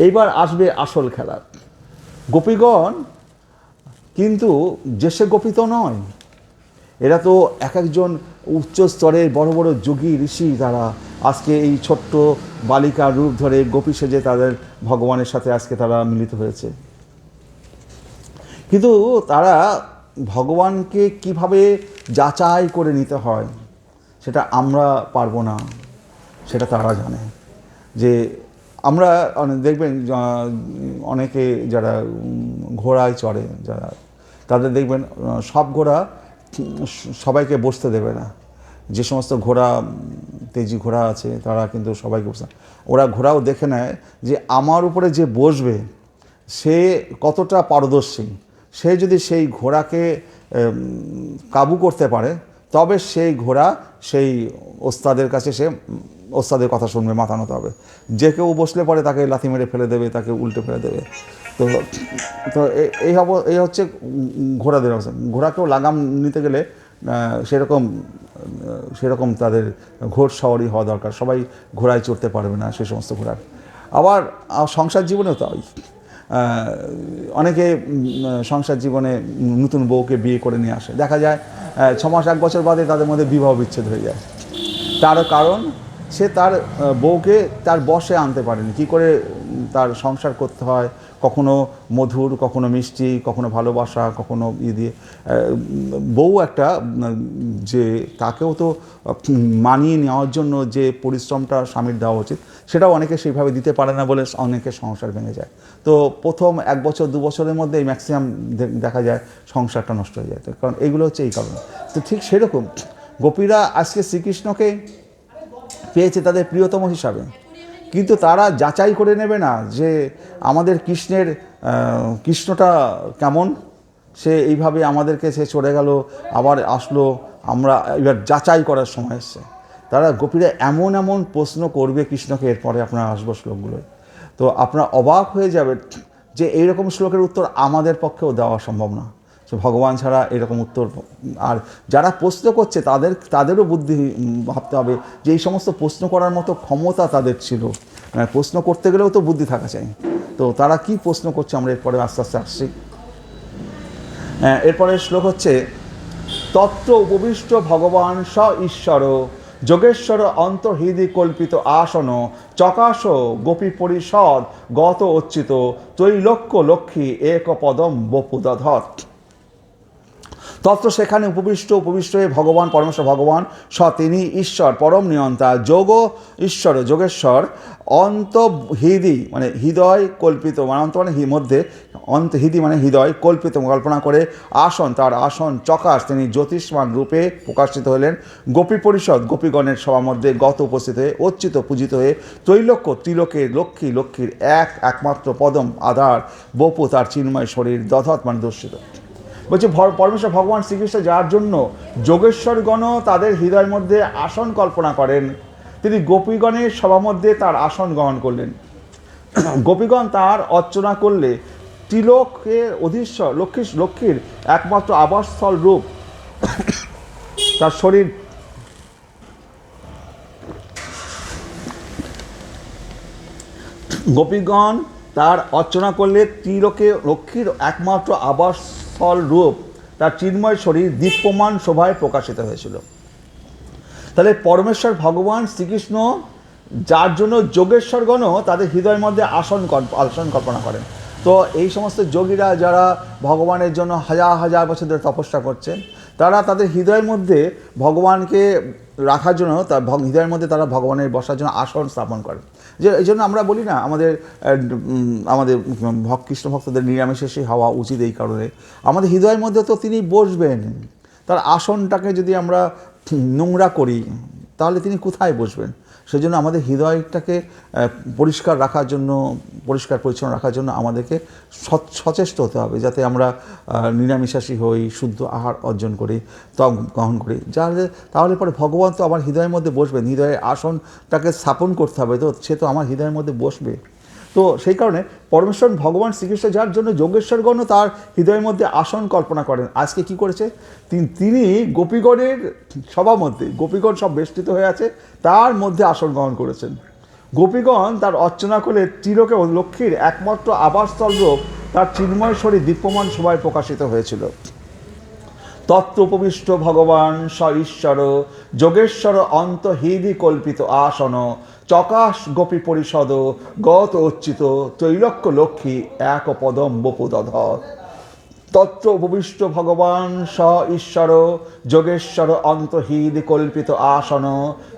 এইবার আসবে আসল খেলা। গোপীগণ কিন্তু যে সে গোপী তো নয়, এরা তো এক একজন উচ্চ স্তরের বড় বড় যোগী ঋষি, তারা আজকে এই ছোট্ট বালিকার রূপ ধরে গোপী সেজে তাদের ভগবানের সাথে আজকে তারা মিলিত হয়েছে। কিন্তু তারা ভগবানকে কিভাবে যাচাই করে নিতে হয় সেটা আমরা পারবো না, সেটা তারা জানে। যে আমরা দেখবেন অনেকে যারা ঘোড়ায় চড়ে, যারা তাদের দেখবেন সব ঘোড়া সবাইকে বসতে দেবে না। যে সমস্ত ঘোড়া তেজি ঘোড়া আছে তারা কিন্তু সবাইকে বসতে, ওরা ঘোড়াও দেখে নেয় যে আমার উপরে যে বসবে সে কতটা পারদর্শী। সে যদি সেই ঘোড়াকে কাবু করতে পারে তবে সেই ঘোড়া সেই ওস্তাদের কাছে সে ওস্তাদের কথা শুনবে, মাথা নত হবে। যে কেউ বসলে পরে তাকে লাথি মেরে ফেলে দেবে, তাকে উল্টে ফেলে দেবে। তো তো এই হচ্ছে ঘোড়াদের অবস্থা। ঘোড়াকেও লাগাম নিতে গেলে সেরকম তাদের ঘোড় সওয়ারি হওয়া দরকার। সবাই ঘোড়ায় চড়তে পারবে না সে সমস্ত ঘোড়ার। আবার সংসার জীবনেও তাই, অনেকে সংসার জীবনে নতুন বউকে বিয়ে করে নিয়ে আসে, দেখা যায় 6 মাস 1 বছর বাদে তাদের মধ্যে বিবাহ বিচ্ছেদ হয়ে যায়। তার কারণ সে তার বউকে তার বশে আনতে পারেনি। কী করে তার সংসার করতে হয়, কখনো মধুর, কখনো মিষ্টি, কখনো ভালোবাসা, কখনো দিয়ে বউ একটা যে তাকেও তো মানিয়ে নেওয়ার জন্য যে পরিশ্রমটা স্বামীর দেওয়া উচিত সেটাও অনেকে সেইভাবে দিতে পারে না বলে অনেকের সংসার ভেঙে যায়। তো প্রথম 1 বছর 2 বছরের মধ্যেই ম্যাক্সিমাম দেখা যায় সংসারটা নষ্ট হয়ে যায়। কারণ এইগুলো হচ্ছে এই কারণে। তো ঠিক সেরকম গোপীরা আজকে শ্রীকৃষ্ণকে পেয়েছে তাদের প্রিয়তম হিসাবে, কিন্তু তারা যাচাই করে নেবে না যে আমাদের কৃষ্ণটা কেমন। সে এইভাবে আমাদেরকে সে চলে গেল, আবার আসলো, আমরা এবার যাচাই করার সময় এসছে। তারা গোপীরা এমন এমন প্রশ্ন করবে কৃষ্ণকে, এরপরে আপনারা আসবো শ্লোকগুলোয়, তো আপনারা অবাক হয়ে যাবেন যে এইরকম শ্লোকের উত্তর আমাদের পক্ষেও দেওয়া সম্ভব না। সে ভগবান ছাড়া এরকম উত্তর। আর যারা প্রশ্ন করছে তাদেরও বুদ্ধি ভাবতে হবে যে এই সমস্ত প্রশ্ন করার মতো ক্ষমতা তাদের ছিল। প্রশ্ন করতে গেলেও তো বুদ্ধি থাকা চাই। তো তারা কি প্রশ্ন করছে আমরা এরপরে আস্তে আস্তে আসছি। এরপরে শ্লোক হচ্ছে তত্র উপবিষ্ট ভগবান স ঈশ্বর যোগেশ্বর অন্তর্হৃদি কল্পিত আসন চকাশ গোপী পরিষদ গত অচ্যুত ত্রৈলোক্য লক্ষ্মী এক পদম বপুদধর। তত্র সেখানে উপবিষ্ট হয়ে ভগবান পরমেশ্বর ভগবান তিনি ঈশ্বর পরম নিয়ন্তা যোগ ঈশ্বর যোগেশ্বর অন্তর্হৃদি মানে হৃদয় কল্পিত, মানে অন্ত মানে মধ্যে, অন্তর্হৃদি মানে হৃদয় কল্পিত কল্পনা করে আসন, তার আসন চকাশ তিনি জ্যোতিষ্মান রূপে প্রকাশিত হলেন। গোপী পরিষদ গোপীগণের সবার মধ্যে গত উপস্থিত হয়ে অচ্যুত পূজিত হয়ে ত্রিলোকের লক্ষ্মীর একমাত্র পদম আধার বপু তার চিন্ময় শরীর দধৎ মানে দর্শিত। বলছে পরমেশ্বর ভগবান শ্রীকৃষ্ণ যার জন্য যোগেশ্বরগণ তাদের হৃদয়ের মধ্যে আসন কল্পনা করেন, তিনি গোপীগণের সবার মধ্যে তার আসন গ্রহণ করলেন। গোপীগণ তার অর্চনা করলে ত্রিলোকের অধীশ্বর লক্ষ্মীর একমাত্র আবাসস্থল রূপ তার শরীর গোপীগণ তার অর্চনা করলে ত্রিলোকে লক্ষ্মীর একমাত্র আবাসস্থল রূপ তার চিন্ময় শরীর দীপ্যমান শোভায় প্রকাশিত হয়েছিল। তাহলে পরমেশ্বর ভগবান শ্রীকৃষ্ণ, যার জন্য যোগেশ্বরগণও তাদের হৃদয়ের মধ্যে আসন কল্পনা করেন। তো এই সমস্ত যোগীরা যারা ভগবানের জন্য হাজার হাজার বছর ধরে তপস্যা করছেন, তারা তাদের হৃদয়ের মধ্যে ভগবানকে রাখার জন্য হৃদয়ের মধ্যে তারা ভগবানের বসার জন্য আসন স্থাপন করেন। যে এই জন্য আমরা বলি না আমাদের আমাদের কৃষ্ণ ভক্তদের নিরামিষাশী হওয়া উচিত, এই কারণে আমাদের হৃদয়ের মধ্যে তো তিনি বসবেন। তার আসনটাকে যদি আমরা নোংরা করি তাহলে তিনি কোথায় বসবেন? সেই জন্য আমাদের হৃদয়টাকে পরিষ্কার রাখার জন্য, পরিষ্কার পরিচ্ছন্ন রাখার জন্য আমাদেরকে সচেষ্ট হতে হবে, যাতে আমরা নিরামিষাশী হই, শুদ্ধ আহার অর্জন করি, গ্রহণ করি, তাহলে পরে ভগবান তো আমার হৃদয়ের মধ্যে বসবেন। হৃদয়ের আসনটাকে স্থাপন করতে হবে, তো সে তো আমার হৃদয়ের মধ্যে বসবে। তো সেই কারণে পরমেশ্বর ভগবান শ্রীকৃষ্ণ, যার জন্য যোগেশ্বরগণও তার হৃদয়ের মধ্যে আসন কল্পনা করেন, আজকে কি করেছে তিনি গোপীগণের সবার মধ্যে, গোপীগণ সব বেষ্টিত হয়ে আছে, তার মধ্যে আসন গ্রহণ করেছেন। গোপীগণ তার অর্চনা করে ত্রিলোকে লক্ষ্মীর একমাত্র আবাসস্থল রূপ তার চিন্ময় শরীর দীপ্যমান শোভায় প্রকাশিত হয়েছিল। তত্ত্ব উপবিষ্ট ভগবান স ঈশ্বর যোগেশ্বর অন্তহৃদি কল্পিত আসন চকাশ গোপী পরিষদ গত অচ্যুত ত্রৈলোক্য লক্ষ্মী এক পদম বপুদধর। তত্ত্ব উপবিষ্ট ভগবান স ঈশ্বর যোগেশ্বর অন্তহৃদি কল্পিত আসন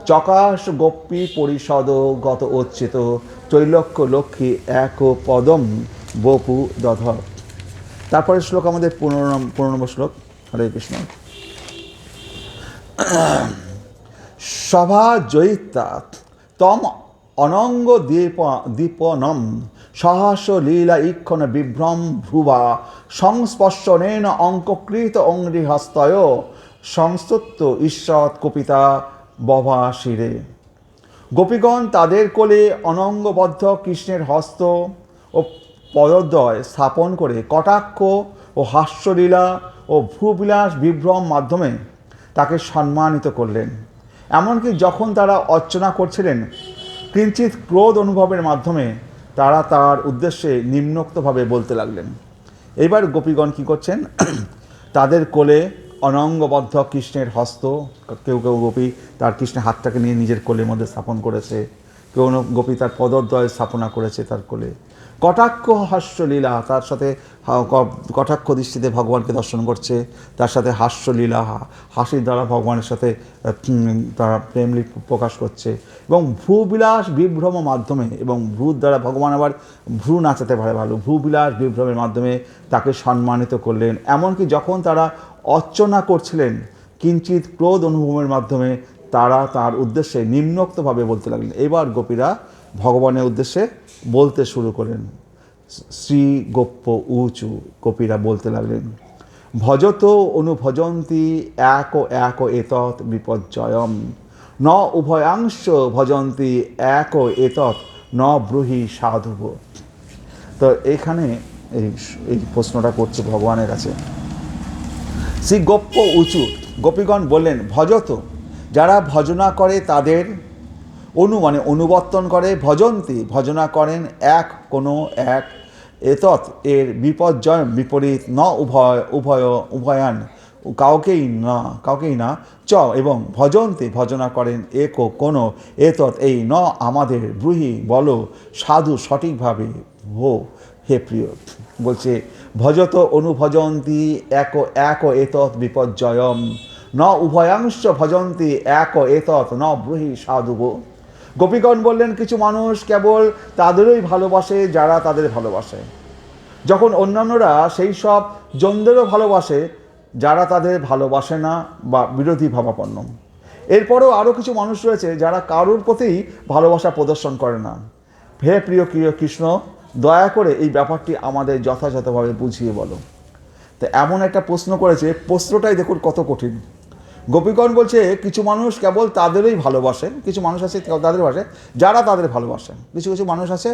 চকাশ গোপী পরিষদ গত অচ্যুত ত্রৈলোক্য লক্ষ্মী এক পদম বপু দধর। তারপরে শ্লোক আমাদের 15 নম্বর শ্লোক। হরে কৃষ্ণ। সভা জয়িতা তম অনঙ্গ দীপনম সহস লীলা ইক্ষণ বিভ্রম ভ্রুবা সংস্পর্শনেন অঙ্ককৃত অঙ্ঘ্রিহস্তয় সংস্তুত ঈশ্বর কপিতা বভা শিরে। গোপীগণ তাদের কোলে অনঙ্গবদ্ধ কৃষ্ণের হস্ত ও পদদ্বয় স্থাপন করে কটাক্ষ ও হাস্যলীলা ও ভ্রুবিলাস বিভ্রম মাধ্যমে তাকে সম্মানিত করলেন। এমনকি যখন তারা অর্চনা করছিলেন, কিঞ্চিত ক্রোধ অনুভবের মাধ্যমে তারা তার উদ্দেশ্যে নিম্নোক্তভাবে বলতে লাগলেন। এবার গোপীগণ কী করছেন? তাদের কোলে অনঙ্গবদ্ধ কৃষ্ণের হস্ত, কেউ কেউ গোপী তার কৃষ্ণের হাতটাকে নিয়ে নিজের কোলের মধ্যে স্থাপন করেছে, কেউ গোপী তার পদদ্বয় স্থাপনা করেছে তার কোলে। কটাক্ষ হাস্যলীলা, তার সাথে কটাক্ষ দৃষ্টিতে ভগবানকে দর্শন করছে, তার সাথে হাস্যলীলা, হাসির দ্বারা ভগবানের সাথে তারা প্রেম প্রকাশ করছে, এবং ভ্রুবিলাস বিভ্রম মাধ্যমে, এবং ভ্রুর দ্বারা ভগবান আবার ভ্রু নাচাতে পারে ভালো, ভ্রুবিলাস বিভ্রমের মাধ্যমে তাকে সম্মানিত করলেন। এমনকি যখন তারা অর্চনা করছিলেন, কিঞ্চিত ক্রোধ অনুভবের মাধ্যমে তারা তার উদ্দেশ্যে নিম্নোক্তভাবে বলতে লাগলেন। এবার গোপীরা ভগবানের উদ্দেশ্যে বলতে শুরু করেন। শ্রী গোপ্য উঁচু গোপীরা বলতে লাগলেন, ভজত অনুভজন্তি এক এক এতৎ বিপর্যয়ম ন উভয়াংশ ভজন্তি এক এতৎ ন ব্রুহি সাধুভ। তো এখানে এই প্রশ্নটা করছে ভগবানের কাছে। শ্রী গোপ্য উঁচু গোপীগণ বললেন, ভজত, যারা ভজনা করে তাদের অনুবর্তন করে, ভজন্তি ভজনা করেন এক কোনো এক এতৎ এর বিপর্যয় বিপরীত ন উভয়ান কাউকেই না চ এবং ভজন্তি ভজনা করেন এক কোনো এতৎ এই ন আমাদের ব্রুহি বলো সাধু সঠিকভাবে ভো হে প্রিয়। বলছে ভজত অনুভজন্তি এক এক এতৎ বিপর্যয়ম ন উভয়াংশ ভজন্তি এক এতৎ ন ব্রুহি সাধুভ। গোপীগণ বললেন, কিছু মানুষ কেবল তাদেরই ভালোবাসে যারা তাদের ভালোবাসে, যখন অন্যান্যরা সেই সব জনদেরও ভালোবাসে যারা তাদের ভালোবাসে না বা বিরোধী ভাবাপন্ন। এরপরেও আরও কিছু মানুষ রয়েছে যারা কারোর প্রতিই ভালোবাসা প্রদর্শন করে না। হে প্রিয় কৃষ্ণ, দয়া করে এই ব্যাপারটি আমাদের যথাযথভাবে বুঝিয়ে বলো। তো এমন একটা প্রশ্ন করেছে, প্রশ্নটাই দেখুন কত কঠিন। গোপীগণ বলছে কিছু মানুষ কেবল তাদেরই ভালোবাসে, কিছু মানুষ আছে তাদের ভাষে যারা তাদের ভালোবাসে, কিছু কিছু মানুষ আছে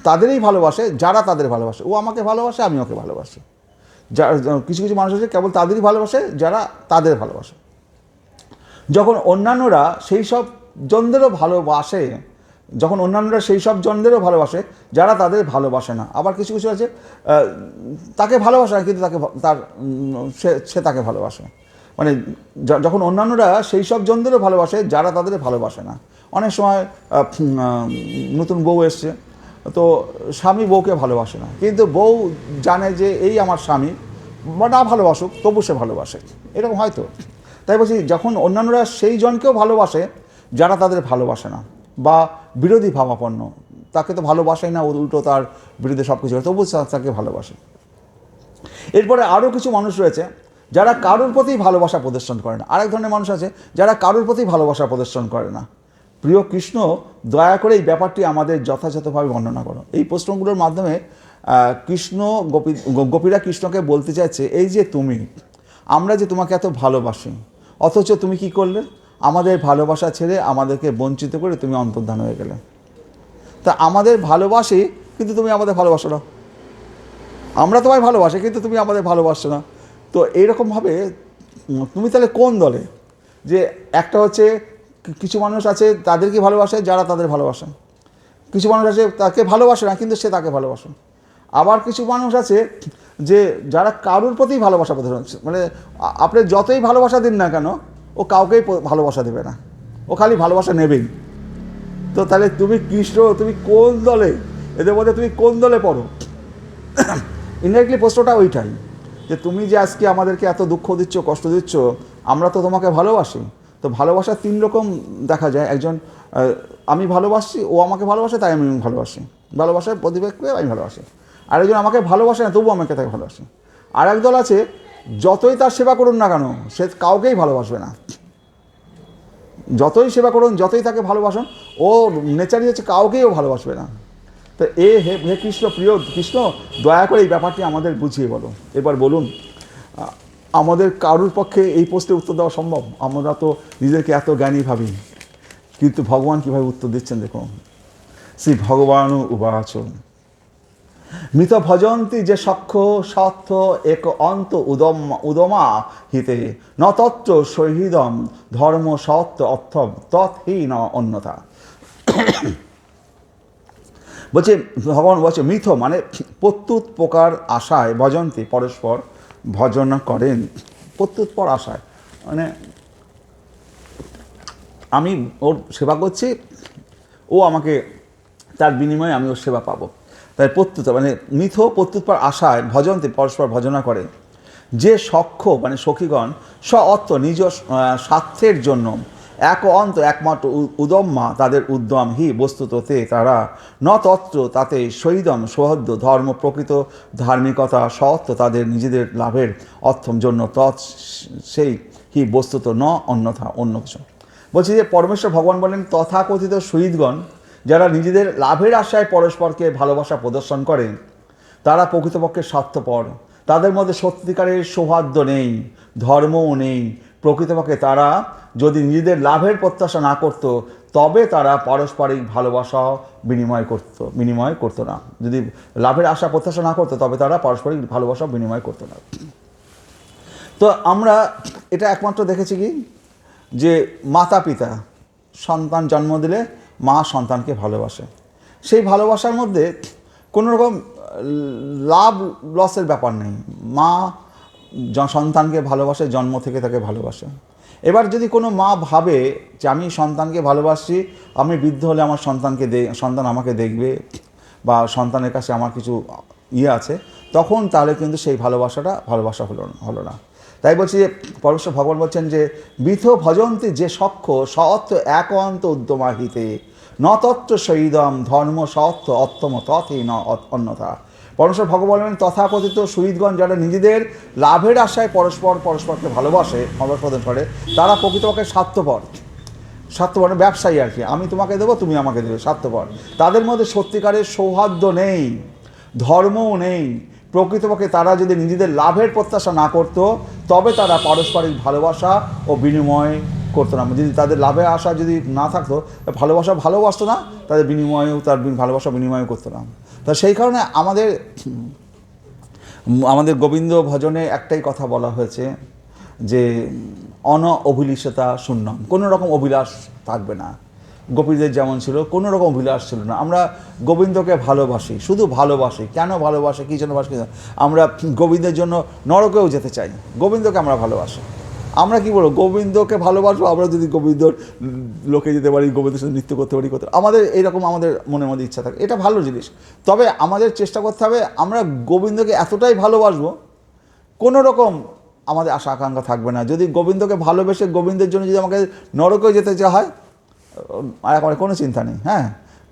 তাদেরই ভালোবাসে যারা তাদের ভালোবাসে, ও আমাকে ভালোবাসে আমি ওকে ভালোবাসি। কিছু কিছু মানুষ আছে কেবল তাদেরই ভালোবাসে যারা তাদের ভালোবাসে। যখন অন্যান্যরা সেই সব জনদেরও ভালোবাসে যখন অন্যান্যরা সেই সব জনদেরও ভালোবাসে যারা তাদের ভালোবাসে না। আবার কিছু কিছু আছে তাকে ভালোবাসে না কিন্তু তাকে তার সে তাকে ভালোবাসে। মানে যখন অন্যান্যরা সেই সব জনদেরও ভালোবাসে যারা তাদের ভালোবাসে না। অনেক সময় নতুন বউ এসছে, তো স্বামী বউকে ভালোবাসে না, কিন্তু বউ জানে যে এই আমার স্বামী না ভালোবাসুক তবু সে ভালোবাসে, এরকম হয়তো। তাই বলছি যখন অন্যান্যরা সেই জনকেও ভালোবাসে যারা তাদের ভালোবাসে না বা বিরোধী ভাবাপন্ন, তাকে তো ভালোবাসেই না, উল্টো তার বিরুদ্ধে সব কিছু, তবু তাকে ভালোবাসে। এরপরে আরও কিছু মানুষ রয়েছে যারা কারোর প্রতি ভালোবাসা প্রদর্শন করে না। আরেক ধরনের মানুষ আছে যারা কারোর প্রতি ভালোবাসা প্রদর্শন করে না। প্রিয় কৃষ্ণ, দয়া করে এই ব্যাপারটি আমাদের যথাযথভাবে বর্ণনা করো। এই প্রশ্নগুলোর মাধ্যমে কৃষ্ণ গোপীরা কৃষ্ণকে বলতে চাইছে, এই যে তুমি, আমরা যে তোমাকে এত ভালোবাসি, অথচ তুমি কি করলে? আমাদের ভালোবাসা ছেড়ে আমাদেরকে বঞ্চিত করে তুমি অন্তর্ধান হয়ে গেলে। তা আমাদের ভালোবাসি কিন্তু তুমি আমাদের ভালোবাসো না, আমরা তোমায় ভালোবাসি কিন্তু তুমি আমাদের ভালোবাসো না। তো এইরকমভাবে তুমি তাহলে কোন দলে? যে একটা হচ্ছে কিছু মানুষ আছে তাদেরকে ভালোবাসে যারা তাদের ভালোবাসে, কিছু মানুষ আছে তাকে ভালোবাসে না কিন্তু সে তাকে ভালোবাসে। আবার কিছু মানুষ আছে যে যারা কারোর প্রতি ভালোবাসা প্রদর্শন, মানে আপনি যতই ভালোবাসা দিন না কেন ও কাউকেই ভালোবাসা দেবে না, ও খালি ভালোবাসা নেবেই। তো তাহলে তুমি কৃষ্ণ, তুমি কোন দলে? এদের মধ্যে তুমি কোন দলে পড়ো? ইনডাইরেক্টলি প্রশ্নটা ওইটাই, যে তুমি যে আজকে আমাদেরকে এত দুঃখ দিচ্ছ, কষ্ট দিচ্ছ, আমরা তো তোমাকে ভালোবাসি। তো ভালোবাসা তিন রকম দেখা যায়। একজন আমি ভালোবাসি, ও আমাকে ভালোবাসে তাই আমি ভালোবাসি, ভালোবাসার প্রতিবেক্ষে আমি ভালোবাসি। আরেকজন আমাকে ভালোবাসে না তবু আমাকে তাকে ভালোবাসি। আর এক দল আছে যতই তার সেবা করুন না কেন সে কাউকেই ভালোবাসবে না, যতই সেবা করুন যতই তাকে ভালোবাসুন ও নেচারই হচ্ছে কাউকেই ও ভালোবাসবে না। তো হে কৃষ্ণ, প্রিয় কৃষ্ণ, দয়া করে এই ব্যাপারটি আমাদের বুঝিয়ে বলো। এবার বলুন, আমাদের কারুর পক্ষে এই প্রশ্নের উত্তর দেওয়া সম্ভব? আমরা তো নিজেকে এত জ্ঞানী ভাবি, কিন্তু ভগবান কীভাবে উত্তর দিচ্ছেন দেখুন। শ্রী ভগবান উবাচ মৃত ভজন্তি যে সক্ষ সত্য এক অন্ত উদমা হিতে ন তত্র সহিদম ধর্ম সত্য অর্থম তৎহীন অন্যথা। বলছে ভগবান বলছে মৃত মানে প্রত্যুত প্রকার আশায় ভজন্তি পরস্পর ভজন করেন, প্রত্যুত পর আশায়, মানে আমি ওর সেবা করছি, ও আমাকে তার বিনিময়ে আমি ওর সেবা পাবো। তাই প্রত্যুত মানে মিথ প্রত্যুত পর আশায় ভজন্তি পরস্পর ভজনা করে যে সখ্য মানে সখীগণ স্ব অর্থ নিজ স্বার্থের জন্য এক অন্ত একমাত্র উদম্মা তাদের উদ্যম হি বস্তুততে তারা ন তত্র তাতে সহিদম সৌহদ্য ধর্ম প্রকৃত ধার্মিকতা সত্য তাদের নিজেদের লাভের অর্থম জন্য তৎ সেই হি বস্তুত ন অন্যথা অন্য কিছু। বলছি যে পরমেশ্বর ভগবান বলেন তথাকথিত শহীদগণ যারা নিজেদের লাভের আশায় পরস্পরকে ভালোবাসা প্রদর্শন করে তারা প্রকৃতপক্ষে স্বার্থপর, তাদের মধ্যে সত্যিকারের সৌহার্দ্য নেই, ধর্মও নেই। প্রকৃতপক্ষে তারা যদি নিজেদের লাভের প্রত্যাশা না করত তবে তারা পারস্পরিক ভালোবাসা বিনিময় করতো না। যদি লাভের আশা প্রত্যাশা না করতো তবে তারা পারস্পরিক ভালোবাসা বিনিময় করতো না। তো আমরা এটা একমাত্র দেখেছি কি, যে মাতা পিতা সন্তান জন্ম দিলে মা সন্তানকে ভালোবাসে, সেই ভালোবাসার মধ্যে কোনো রকম লাভ লসের ব্যাপার নেই। মা সন্তানকে ভালোবাসে, জন্ম থেকে তাকে ভালোবাসে। এবার যদি কোনো মা ভাবে যে আমি সন্তানকে ভালোবাসি, আমি বৃদ্ধ হলে আমার সন্তান আমাকে দেখবে বা সন্তানের কাছে আমার কিছু আছে, তখন তাহলে কিন্তু সেই ভালোবাসা হলো না। তাই বলছি যে পরমেশ্বর ভগবান বলছেন যে বিথ ভজন্তি যে সক্ষ সত্য এক অন্ত উদ্যমাহিতে ন তত্ত্ব শহীদম ধর্ম সত্য অত্তম তথই ন অন্যথা। পরমেশ্বর ভগবান বলেন তথাকথিত শহীদগণ যারা নিজেদের লাভের আশায় পরস্পরকে ভালোবাসা প্রদান করে তারা প্রকৃতপক্ষে স্বার্থপর ব্যবসায়ী আর কি, আমি তোমাকে দেবো তুমি আমাকে দেবে, স্বার্থপর। তাদের মধ্যে সত্যিকারের সৌহার্দ্য নেই, ধর্মও নেই। প্রকৃতপক্ষে তারা যদি নিজেদের লাভের প্রত্যাশা না করত তবে তারা পারস্পরিক ভালোবাসা ও বিনিময় করতো না। যদি তাদের লাভের আশা যদি না থাকতো ভালোবাসতো না, তাদের বিনিময়েও তার ভালোবাসা বিনিময় করতো না। তা সেই কারণে আমাদের গোবিন্দ ভজনে একটাই কথা বলা হয়েছে যে অন অভিলাষতা শূন্যম, কোনো রকম অভিলাষ থাকবে না। গোপীদের যেমন ছিল, কোনো রকম অভিলাষ ছিল না। আমরা গোবিন্দকে ভালোবাসি, শুধু ভালোবাসি। কেন ভালোবাসি, কী জন্য ভালোবাসি? আমরা গোবিন্দের জন্য নরকেও যেতে চাই, গোবিন্দকে আমরা ভালোবাসি। আমরা কি বলবো, গোবিন্দকে ভালোবাসবো, আমরা যদি গোবিন্দর লোকে যেতে পারি, গোবিন্দের সাথে নৃত্য করতে পারি, আমাদের এইরকম আমাদের মনের মধ্যে ইচ্ছা থাকে, এটা ভালো জিনিস। তবে আমাদের চেষ্টা করতে হবে আমরা গোবিন্দকে এতটাই ভালোবাসবো, কোনো রকম আমাদের আশা আকাঙ্ক্ষা থাকবে না। যদি গোবিন্দকে ভালোবেসে গোবিন্দের জন্য যদি আমাকে নরকেও যেতে চাওয়া হয়, আমার কোনো চিন্তা নেই। হ্যাঁ,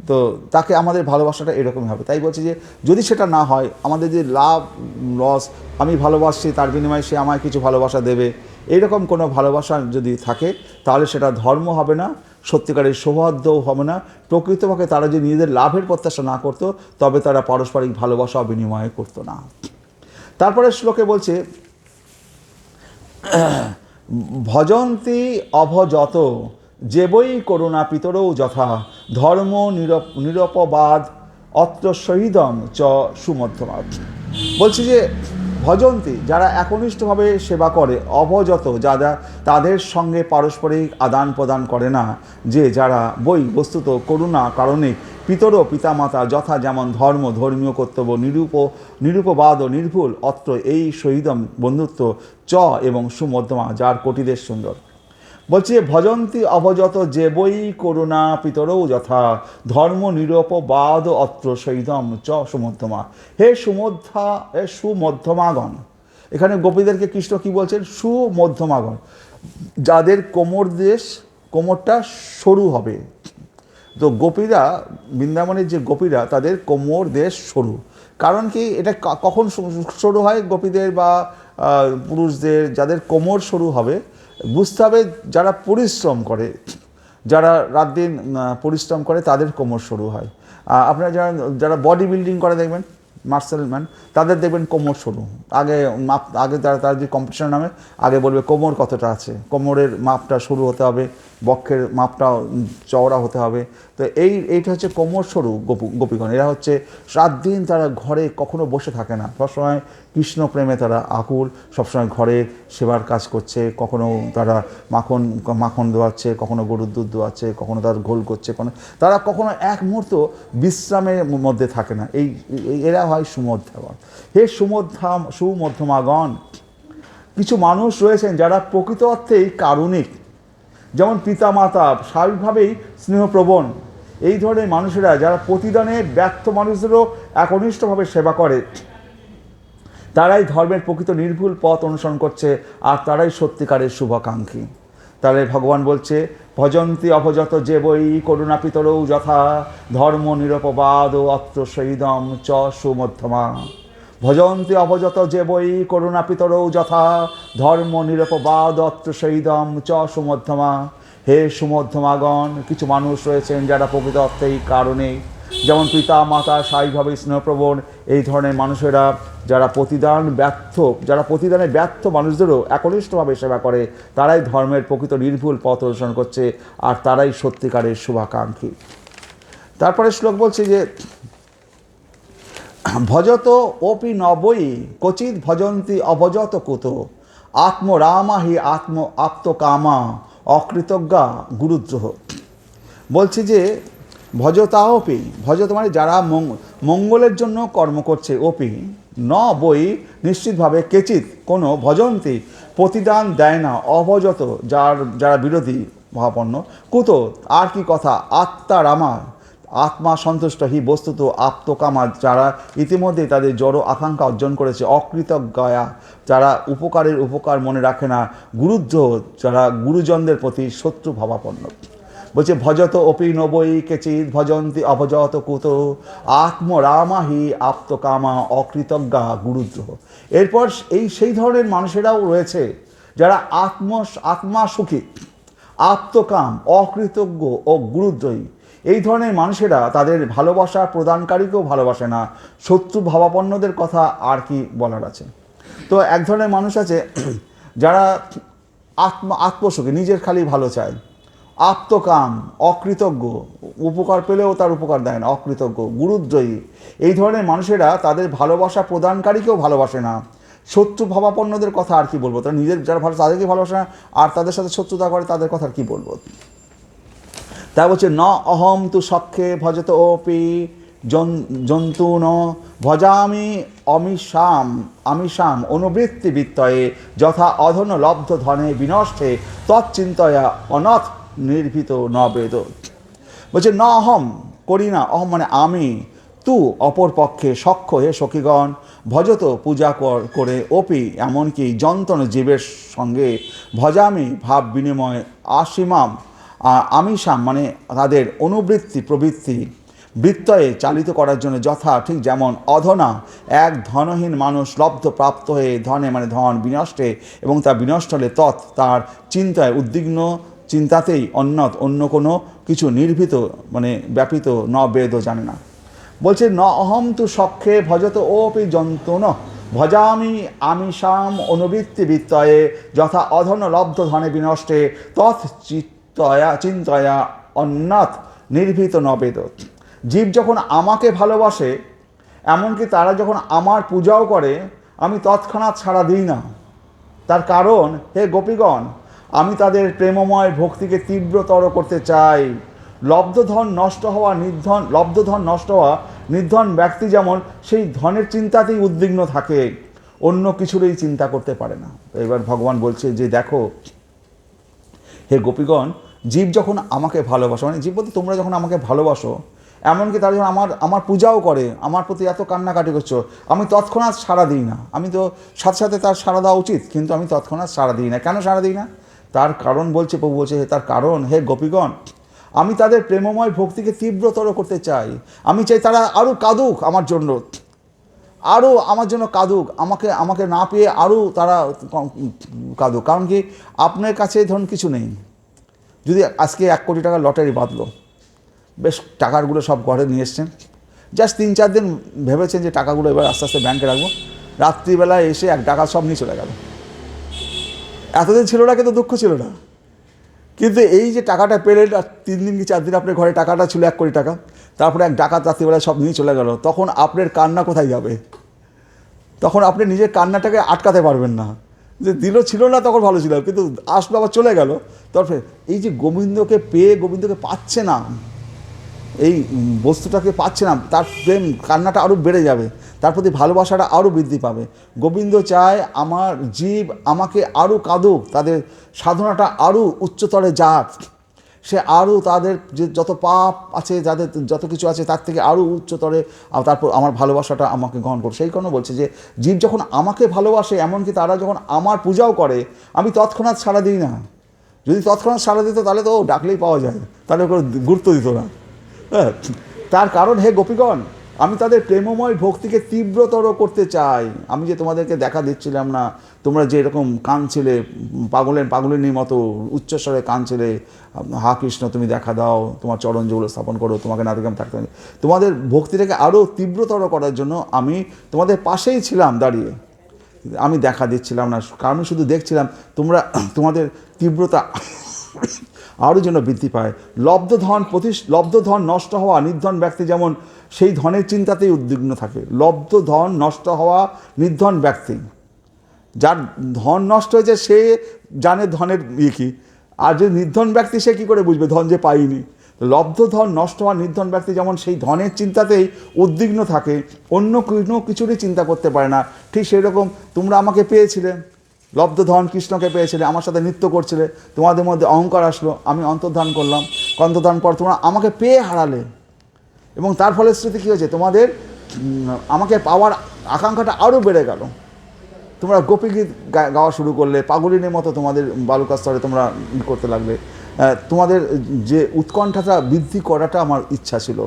তো তাকে আমাদের ভালোবাসাটা এরকমই হবে। তাই বলছি যে যদি সেটা না হয়, আমাদের যে লাভ লস, আমি ভালোবাসছি তার বিনিময়ে সে আমায় কিছু ভালোবাসা দেবে, এইরকম কোনো ভালোবাসা যদি থাকে, তাহলে সেটা ধর্ম হবে না, সত্যিকারের সৌহার্দ্যও হবে না। প্রকৃতপক্ষে তারা যদি নিজেদের লাভের প্রত্যাশা না করতো, তবে তারা পারস্পরিক ভালোবাসা বিনিময় করতো না। তারপরে শ্লোকে বলছে, ভজন্তি অভজত যে বই করুণা পিতরৌ যথা ধর্ম নিরপবাদ অত্র শহীদম চ সুমধ্যমাদ। বলছি যে ভজন্তি, যারা একনিষ্ঠভাবে সেবা করে, অভজত, যারা তাদের সঙ্গে পারস্পরিক আদান প্রদান করে না, যে যারা বই বস্তুত করুণা কারণে পিতর পিতামাতা যথা, যেমন ধর্ম ধর্মীয় কর্তব্য নিরূপবাদ ও নির্ভুল অত্র এই শহীদম বন্ধুত্ব চ এবং সুমধ্যমা, যার কোটিদের সুন্দর। বলছি ভজন্তি অভজত যে বই করুণা পিতরৌ যথা ধর্ম নিরপবাদ অত্র শহীদম চ সুমধ্যমা। হে সুমধ্যমাগণ, এখানে গোপীদেরকে কৃষ্ণ কি বলছেন? সুমধ্যমাগণ, যাদের কোমরটা সরু হবে। তো গোপীরা, বৃন্দাবনের যে গোপীরা, তাদের কোমর দেশ সরু। কারণ কি, এটা কখন সরু হয়? গোপীদের বা পুরুষদের যাদের কোমর সরু হবে, বুঝতে হবে যারা পরিশ্রম করে, যারা রাত দিন পরিশ্রম করে, তাদের কোমর সরু হয়। আপনারা যারা বডি বিল্ডিং করে দেখবেন, মার্শাল ম্যান, তাদের দেখবেন কোমর সরু। আগে তারা যে কম্পিটিশন নামে আগে বলবে কোমর কতটা আছে, মাপটা সরু হতে হবে, বক্ষের মাপটা চওড়া হতে হবে। তো এইটা হচ্ছে কোমর সরু গোপীগণ। এরা হচ্ছে রাত দিন তারা ঘরে কখনো বসে থাকে না, সবসময় কৃষ্ণ প্রেমে তারা আকুল, সবসময় ঘরে সেবার কাজ করছে। কখনো তারা মাখন দোয়াচ্ছে, কখনো গরুর দুধ দোয়াচ্ছে, কখনো তার ঘোল করছে, তারা কখনো এক মুহূর্ত বিশ্রামের মধ্যে থাকে না। এরা হয় সুমধ্যমাগণ। হে সুমধ্যমাগণ, কিছু মানুষ রয়েছেন যারা প্রকৃত অর্থেই কারুণিক, যেমন পিতামাতা স্বাভাবিকভাবেই স্নেহপ্রবণ। এই ধরনের মানুষেরা যারা প্রতিদানে ব্যর্থ মানুষদেরও একনিষ্ঠভাবে সেবা করে, তারাই ধর্মের প্রকৃত নির্ভুল পথ অনুসরণ করছে, আর তারাই সত্যিকারের শুভাকাঙ্ক্ষী। তাহলে ভগবান বলছে, ভজন্তি অভজত যে বই করুণা পিতরৌ যথা ধর্ম নিরপবাদ অত্র শহীদম চ সুমধ্যমা। ভজন্তি অভজত যে বই করুণা পিতরৌ যথা ধর্ম নিরপবাদ অত্র শহীদম চ সুমধ্যমা। হে সুমধ্যমাগণ, কিছু মানুষ রয়েছেন যারা প্রকৃত অর্থেই কারণে, যেমন পিতা মাতা স্বাভাবিকভাবে স্নেহপ্রবণ। এই ধরনের মানুষেরা যারা প্রতিদানে ব্যর্থ মানুষদেরও একনিষ্ঠভাবে সেবা করে, তারাই ধর্মের প্রকৃত নির্ভুল পথ অনুসরণ করছে, আর তারাই সত্যিকারের শুভাকাঙ্ক্ষী। তারপরে শ্লোক বলছে যে, ভজত ওপি নবই ক্বচিৎ ভজন্তি অভজত কুত আত্মরামা হি আপ্তকামা অকৃতজ্ঞা গুরুদ্রোহ। বলছে যে ভজতাওপি, ভজত মানে যারা মঙ্গলের জন্য কর্ম করছে, ওপি ন বই নিশ্চিতভাবে, কেচিৎ কোনো, ভজন্তি প্রতিদান দেয় না, অভজত যারা বিরোধী ভাবাপন্ন, কুত আর কি কথা, আত্মারামা আত্মা সন্তুষ্ট, হি বস্তুত আপ্তকামা যারা ইতিমধ্যেই তাদের জড় আকাঙ্ক্ষা অর্জন করেছে, অকৃতজ্ঞয়া যারা উপকার মনে রাখে না, গুরুদ্রোহ যারা গুরুজনদের প্রতি শত্রু ভাবাপন্ন। বলছে ভজত অপি নবই কেচিৎ ভজন্তি অভজত কুত আত্মরামাহি আপ্তকামা অকৃতজ্ঞা গুরুদ্রোহ। এরপর সেই ধরনের মানুষেরাও রয়েছে যারা আত্মা সুখী, আপ্তকাম, অকৃতজ্ঞ ও গুরুদ্রোহী। এই ধরনের মানুষেরা তাদের ভালোবাসা প্রদানকারীকেও ভালোবাসে না, শত্রু ভাবাপন্নদের কথা আর কি বলার আছে। তো এক ধরনের মানুষ আছে যারা আত্মসুখী, নিজের খালি ভালো চায়, আপ্তকাম, অকৃতজ্ঞ, উপকার পেলেও তার উপকার দেয় না, অকৃতজ্ঞ, গুরুদ্রোহী। এই ধরনের মানুষেরা তাদের ভালোবাসা প্রদানকারীকেও ভালোবাসে না, শত্রু ভাবাপন্নদের কথা আর কি বলবো। তারা নিজের যারা ভালো তাদেরকে ভালোবাসে না, আর তাদের সাথে শত্রুতা করে তাদের কথা আর কি বলবো। তা বলছে ন অহম তু সখ্যে ভজত ওপি জন্তু ন ভজামি অমিষাম অনুবৃত্তি বিত্তয়ে যথা অধন লব্ধ ধনে বিনষ্টে তৎচিন্তয়া অনথ নির্ভীত ন বেদ। বলছে ন অহম, করি না, অহম মানে আমি, তু অপর পক্ষে সখ্য হে সখীগণ, ভজত পূজা করে ওপি এমনকি যন্তন জীবের সঙ্গে, ভজামি ভাব বিনিময় আসীমাম আমিষাম মানে তাদের অনুবৃত্তি প্রবৃত্তি বৃত্তয়ে চালিত করার জন্য যথা ঠিক যেমন অধনা এক ধনহীন মানুষ লব্ধ প্রাপ্ত হয়ে ধনে মানে ধন বিনষ্টে এবং তা বিনষ্ট হলে তার চিন্তায় উদ্বিগ্ন, চিন্তাতেই অন্য কোনো কিছু নির্ভীত মানে ব্যাপিত ন বেদ জানে না। বলছে ন অহম তু সখ্যে ভজত ওপি যন্তন ভজামি আমিষাম অনুবৃত্তি বৃত্তয়ে যথা অধন লব্ধ ধনে বিনষ্টে চিন্তয়া অন্যথ নির্ভীত ন বেদ। জীব যখন আমাকে ভালোবাসে, এমনকি তারা যখন আমার পূজাও করে, আমি তৎক্ষণাৎ ছাড়া দিই না। তার কারণ, হে গোপীগণ, আমি তাদের প্রেমময় ভক্তিকে তীব্রতর করতে চাই। লব্ধধন নষ্ট হওয়া নির্ধন ব্যক্তি যেমন সেই ধনের চিন্তাতেই উদ্বিগ্ন থাকে, অন্য কিছুরই চিন্তা করতে পারে না। এবার ভগবান বলছে যে দেখো হে গোপীগণ, জীব যখন আমাকে ভালোবাসো, মানে জীব বলতে তোমরা যখন আমাকে ভালোবাসো, এমনকি তারা যখন আমার পূজাও করে, আমার প্রতি এত কান্নাকাটি করছো, আমি তৎক্ষণাৎ সাড়া দিই না। আমি তো সাথে সাথে তার সাড়া দেওয়া উচিত, কিন্তু আমি তৎক্ষণাৎ সাড়া দিই না। কেন সাড়া দিই না? তার কারণ বলছে, প্রভু বলছে তার কারণ, হে গোপীগণ, আমি তাদের প্রেমময় ভক্তিকে তীব্রতর করতে চাই। আমি চাই তারা আরও কাঁদুক আমার জন্য, আরও আমার জন্য কাঁদুক, আমাকে না পেয়ে আরও তারা কাঁদুক। কারণ কি, আপনার কাছে ধরুন কিছু নেই, যদি আজকে 1 কোটি টাকার লটারি বাঁধলো, বেশ টাকাগুলো সব ঘরে নিয়ে এসছেন, জাস্ট 3-4 দিন ভেবেছেন যে টাকাগুলো এবার আস্তে আস্তে ব্যাংকে রাখবো, রাত্রিবেলায় এসে 1 টাকা সব নিয়ে চলে গেল। এতদিন ছিল না, কিন্তু দুঃখ ছিল না। কিন্তু এই যে টাকাটা পেলেন, আর 3 দিন কি 4 দিন আপনার ঘরে টাকাটা ছিল 1 কোটি টাকা, তারপরে এক ডাকাত রাত্রিবেলায় সব নিয়ে চলে গেল, তখন আপনার কান্না কোথায় যাবে? তখন আপনি নিজের কান্নাটাকে আটকাতে পারবেন না, যে দিল ছিল না তখন ভালো ছিল, কিন্তু আসলো আবার চলে গেল। তারপরে এই যে গোবিন্দকে পেয়ে গোবিন্দকে পাচ্ছে না, এই বস্তুটাকে পাচ্ছে না, তার প্রেম কান্নাটা আরও বেড়ে যাবে, তার প্রতি ভালোবাসাটা আরও বৃদ্ধি পাবে। গোবিন্দ চায় আমার জীব আমাকে আরও কাঁদুক, তাদের সাধনাটা আরও উচ্চতরে যাক, সে আরও তাদের যে যত পাপ আছে, যাদের যত কিছু আছে, তার থেকে আরও উচ্চতরে, তারপর আমার ভালোবাসাটা আমাকে গ্রহণ করো। সেই কারণে বলছে যে জীব যখন আমাকে ভালোবাসে, এমনকি তারা যখন আমার পূজাও করে, আমি তৎক্ষণাৎ সাড়া দিই না। যদি তৎক্ষণাৎ সাড়া দিত, তাহলে তো ডাকলেই পাওয়া যায়, তাহলে কোনো গুরুত্ব দিত না। হ্যাঁ, তার কারণ, হে গোপীগণ, আমি তাদের প্রেমময় ভক্তিকে তীব্রতর করতে চাই। আমি যে তোমাদেরকে দেখা দিচ্ছিলাম না, তোমরা যে এরকম কাঁদছিলে, পাগলের মতো উচ্চস্বরে কাঁদছিলে, হা কৃষ্ণ তুমি দেখা দাও, তোমার চরণ যেগুলো স্থাপন করো, তোমাকে না দেখলাম থাকতে, তোমাদের ভক্তিটাকে আরও তীব্রতর করার জন্য আমি তোমাদের পাশেই ছিলাম দাঁড়িয়ে, আমি দেখা দিচ্ছিলাম না, কারণ শুধু দেখছিলাম তোমাদের তীব্রতা আরও যেন বৃদ্ধি পায়। লব্ধ ধন নষ্ট হওয়া নির্ধন ব্যক্তি যেমন সেই ধনের চিন্তাতেই উদ্বিগ্ন থাকে। লব্ধ ধন নষ্ট হওয়া নির্ধন ব্যক্তি, যার ধন নষ্ট হয়েছে সে জানে ধনের কী, আর যে নির্ধন ব্যক্তি সে কী করে বুঝবে ধন যে পাইনি। লব্ধ ধন নষ্ট হওয়া নির্ধন ব্যক্তি যেমন সেই ধনের চিন্তাতেই উদ্বিগ্ন থাকে, অন্য কোনো কিছুরই চিন্তা করতে পারে না। ঠিক সেই রকম তোমরা আমাকে পেয়েছিলে, লব্ধ ধন কৃষ্ণকে পেয়েছিলে, আমার সাথে নৃত্য করছিলে, তোমাদের মধ্যে অহংকার আসলো, আমি অন্তর্ধান করলাম, অন্তর্ধান পর তোমরা আমাকে পেয়ে হারালে, এবং তার ফলশ্রুতি কী হয়েছে, তোমাদের আমাকে পাওয়ার আকাঙ্ক্ষাটা আরও বেড়ে গেল। তোমরা গোপীগীত গাওয়া শুরু করলে, পাগলিনীর মতো তোমাদের বালুকা স্তরে তোমরা করতে লাগলে। তোমাদের যে উৎকণ্ঠাটা বৃদ্ধি করাটা আমার ইচ্ছা ছিল,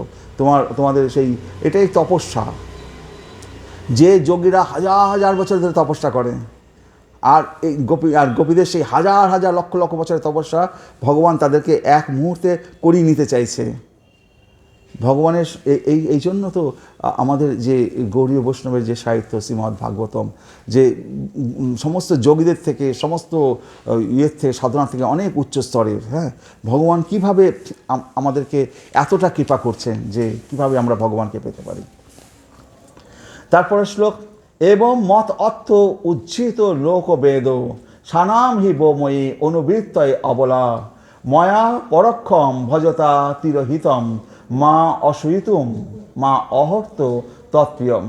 তোমাদের সেই এটাই তপস্যা। যে যোগীরা হাজার হাজার বছর ধরে তপস্যা করে, আর এই গোপীদের সেই হাজার হাজার লক্ষ লক্ষ বছরের তপস্যা ভগবান তাদেরকে এক মুহূর্তে করিয়ে নিতে চাইছে। ভগবানের এই জন্য তো আমাদের যে গৌড়ীয় বৈষ্ণবের যে সাহিত্য শ্রীমদ্ ভাগবতম, যে সমস্ত যোগীদের থেকে, সমস্ত ইয়ের থেকে, সাধনা থেকে অনেক উচ্চ স্তরের, হ্যাঁ, ভগবান কিভাবে আমাদেরকে এতটা কৃপা করছেন যে কিভাবে আমরা ভগবানকে পেতে পারি। তারপরে শ্লোক, এবং মত অর্থ উজ্জিত লোক বেদ সানাম হি বোময়ী অনুবৃত্তয় অবলা ময়া পরক্ষম ভজতা তিরহিতম মা অসহিতুম মা অহর্ত তৎপ্রিয়ম।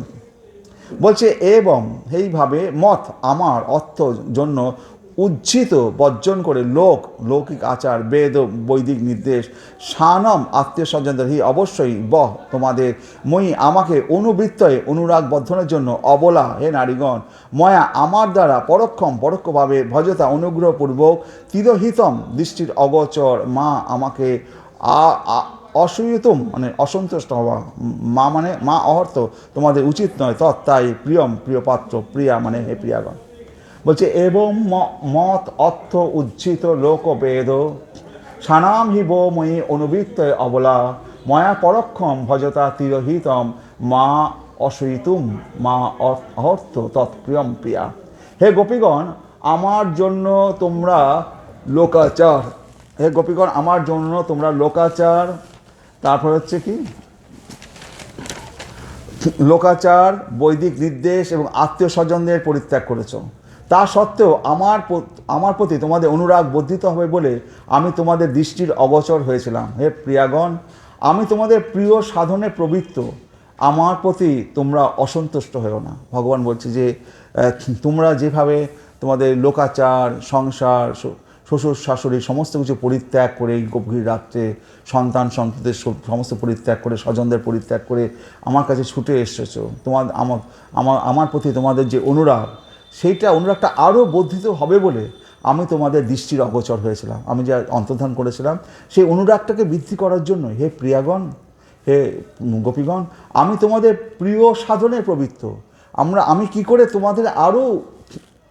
বলছে এবং এইভাবে মত আমার অর্থ জন্য উজ্জিত বর্জন করে লৌকিক আচার বেদ বৈদিক নির্দেশ সানম আত্মীয় স্বজনদের হি অবশ্যই তোমাদের মই আমাকে অনুবৃত্তয়ে অনুরাগ বর্ধনের জন্য অবলা হে নারীগণ ময়া আমার দ্বারা পরোক্ষভাবে ভজতা অনুগ্রহপূর্বক তিরহিতম দৃষ্টির অগোচর মা আমাকে অসুয়তম মানে অসন্তুষ্ট হওয়া মা মানে মা অহর্ত তোমাদের উচিত নয় তাই প্রিয়ম প্রিয়পাত্র প্রিয়া মানে হে প্রিয়াগণ। বলছে এবং মত অর্থ উজ্জিত লোকবেদ সানাম হি বো ময়ি অনুবৃত্ত অবলা ময়া পরক্ষম ভজতা তিরহিতম মা অসহিতুম মা অহর্ত তৎপ্রিয়ম প্রিয়া। হে গোপীগণ আমার জন্য তোমরা লোকাচার, হে গোপীগণ আমার জন্য তোমরা লোকাচার, তারপর হচ্ছে কি লোকাচার বৈদিক নির্দেশ এবং আত্মীয় স্বজনদের পরিত্যাগ করেছ। তা সত্ত্বেও আমার প্রতি তোমাদের অনুরাগ বর্ধিত হবে বলে আমি তোমাদের দৃষ্টির অগোচর হয়েছিলাম। হে প্রিয়াগণ আমি তোমাদের প্রিয় সাধনে প্রবৃত্ত, আমার প্রতি তোমরা অসন্তুষ্ট হয়েও না। ভগবান বলছে যে তোমরা যেভাবে তোমাদের লোকাচার সংসার শ্বশুর শাশুড়ি সমস্ত কিছু পরিত্যাগ করে গভীর রাত্রে সন্তান সন্ততিদের সমস্ত পরিত্যাগ করে স্বজনদের পরিত্যাগ করে আমার কাছে ছুটে এসেছো, আমার প্রতি তোমাদের যে অনুরাগ সেইটা অনুরাগটা আরও বর্ধিত হবে বলে আমি তোমাদের দৃষ্টির অগোচর হয়েছিলাম। আমি যা অন্তর্ধান করেছিলাম সেই অনুরাগটাকে বৃদ্ধি করার জন্য হে প্রিয়াগণ হে গোপীগণ আমি তোমাদের প্রিয় সাধনে প্রবৃত্ত। আমি কি করে তোমাদের আরও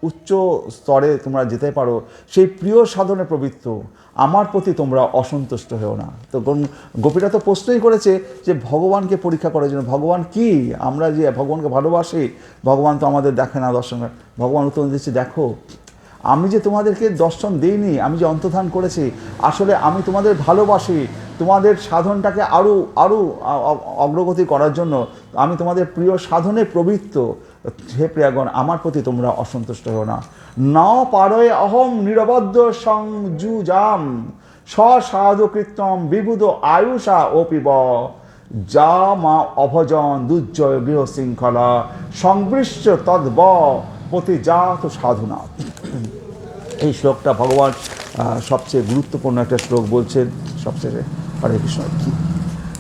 উচ্চ স্তরে তোমরা যেতে পারো সেই প্রিয় সাধনে প্রবৃত্ত, আমার প্রতি তোমরা অসন্তুষ্ট হও না। তো গোপীরা তো প্রশ্নই করেছে যে ভগবানকে পরীক্ষা করার জন্য ভগবান কি, আমরা যে ভগবানকে ভালোবাসি ভগবান তো আমাদের দেখে না দর্শন। ভগবান উত্তর দিচ্ছে দেখো আমি যে তোমাদেরকে দর্শন দিইনি, আমি যে অন্তর্ধান করেছি আসলে আমি তোমাদের ভালোবাসি, তোমাদের সাধনটাকে আরও অগ্রগতি করার জন্য আমি তোমাদের প্রিয় সাধনে প্রবৃত্ত। হে প্রিয়াগণ আমার প্রতি তোমরা অসন্তুষ্ট হও না। ন পারয় অহম নিরবদ্ধ সংযুজাম স্বসাধু কৃত্যম বিবুধ আয়ুষা অপিব যা মা অভজন দুর্জয় গৃহ শৃঙ্খলা সংবৃশ্য তদ্ব প্রতিজাত সাধনা। এই শ্লোকটা ভগবান সবচেয়ে গুরুত্বপূর্ণ একটা শ্লোক বলছেন সবচেয়ে। হরে কৃষ্ণ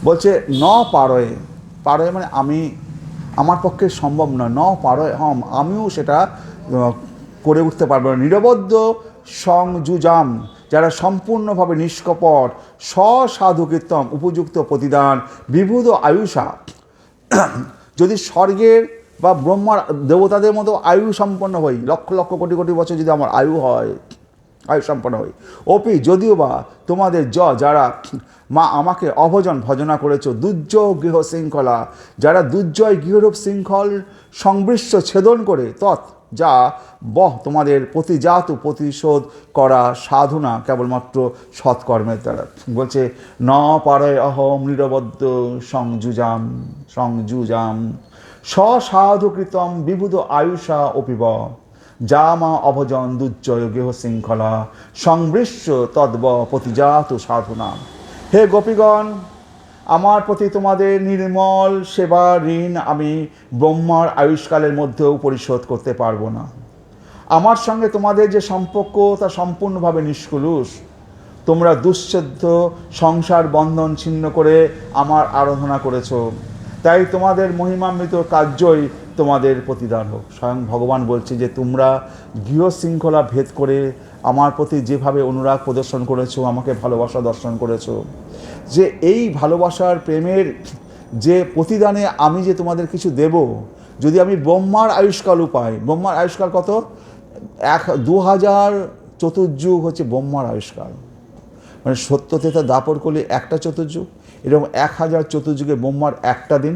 বলছে ন পারয়, পারয় মানে আমি, আমার পক্ষে সম্ভব নয়। ন পারয় হম আমিও সেটা করে উঠতে পারবো না। নিরবদ্ধ সংযুজাম যারা সম্পূর্ণভাবে নিষ্কপট স্বসাধু কীর্তন উপযুক্ত প্রতিদান বিবুধ আয়ুষা যদি স্বর্গের বা ব্রহ্মার দেবতাদের মতো আয়ু সম্পন্ন হই, লক্ষ লক্ষ কোটি কোটি বছর যদি আমার আয়ু হয়, আয়ু সম্পন্ন হই, ওপি যদিও বা তোমাদের যারা মা আমাকে অভজন ভজনা করেছ দুর্জয় গৃহ শৃঙ্খলা যারা দুর্জয় গৃহরূপ শৃঙ্খল সংবৃশ্য ছেদন করে যা তোমাদের প্রতিজাত প্রতিশোধ করা সাধনা কেবলমাত্র সৎকর্মের দ্বারা। বলছে ন পারয় অহম নিরবদ্ধ সংযুজাম স্বসাধুকৃতম বিবুধ আয়ুষা অপিব যা মা অভজন দুর্জয় গৃহ শৃঙ্খলা সংবৃশ্য তদ্ব প্রতিজাত সাধনা। হে গোপীগণ আমার প্রতি তোমাদের নির্মল সেবা ঋণ আমি ব্রহ্মার আয়ুষ্কালের মধ্যেও পরিশোধ করতে পারবো না। আমার সঙ্গে তোমাদের যে সম্পর্ক তা সম্পূর্ণভাবে নিষ্কলুষ। তোমরা দুশ্চেদ্য সংসার বন্ধন ছিন্ন করে আমার আরাধনা করেছ, তাই তোমাদের মহিমান্বিত কার্যই তোমাদের প্রতিদান হোক। স্বয়ং ভগবান বলছে যে তোমরা গৃহ শৃঙ্খলা ভেদ করে আমার প্রতি যেভাবে অনুরাগ প্রদর্শন করেছো, আমাকে ভালোবাসা দর্শন করেছো, যে এই ভালোবাসার প্রেমের যে প্রতিদানে আমি যে তোমাদের কিছু দেব, যদি আমি ব্রহ্মার আয়ুষ্কাল পাই, ব্রহ্মার আয়ুষ্কাল কত 2000 চতুর্যুগ হচ্ছে ব্রহ্মার আয়ুষ্কাল, মানে সত্য তেতা দাপর করলে একটা চতুর্যুগ, এরকম 1000 চতুর্যুগে ব্রহ্মার একটা দিন,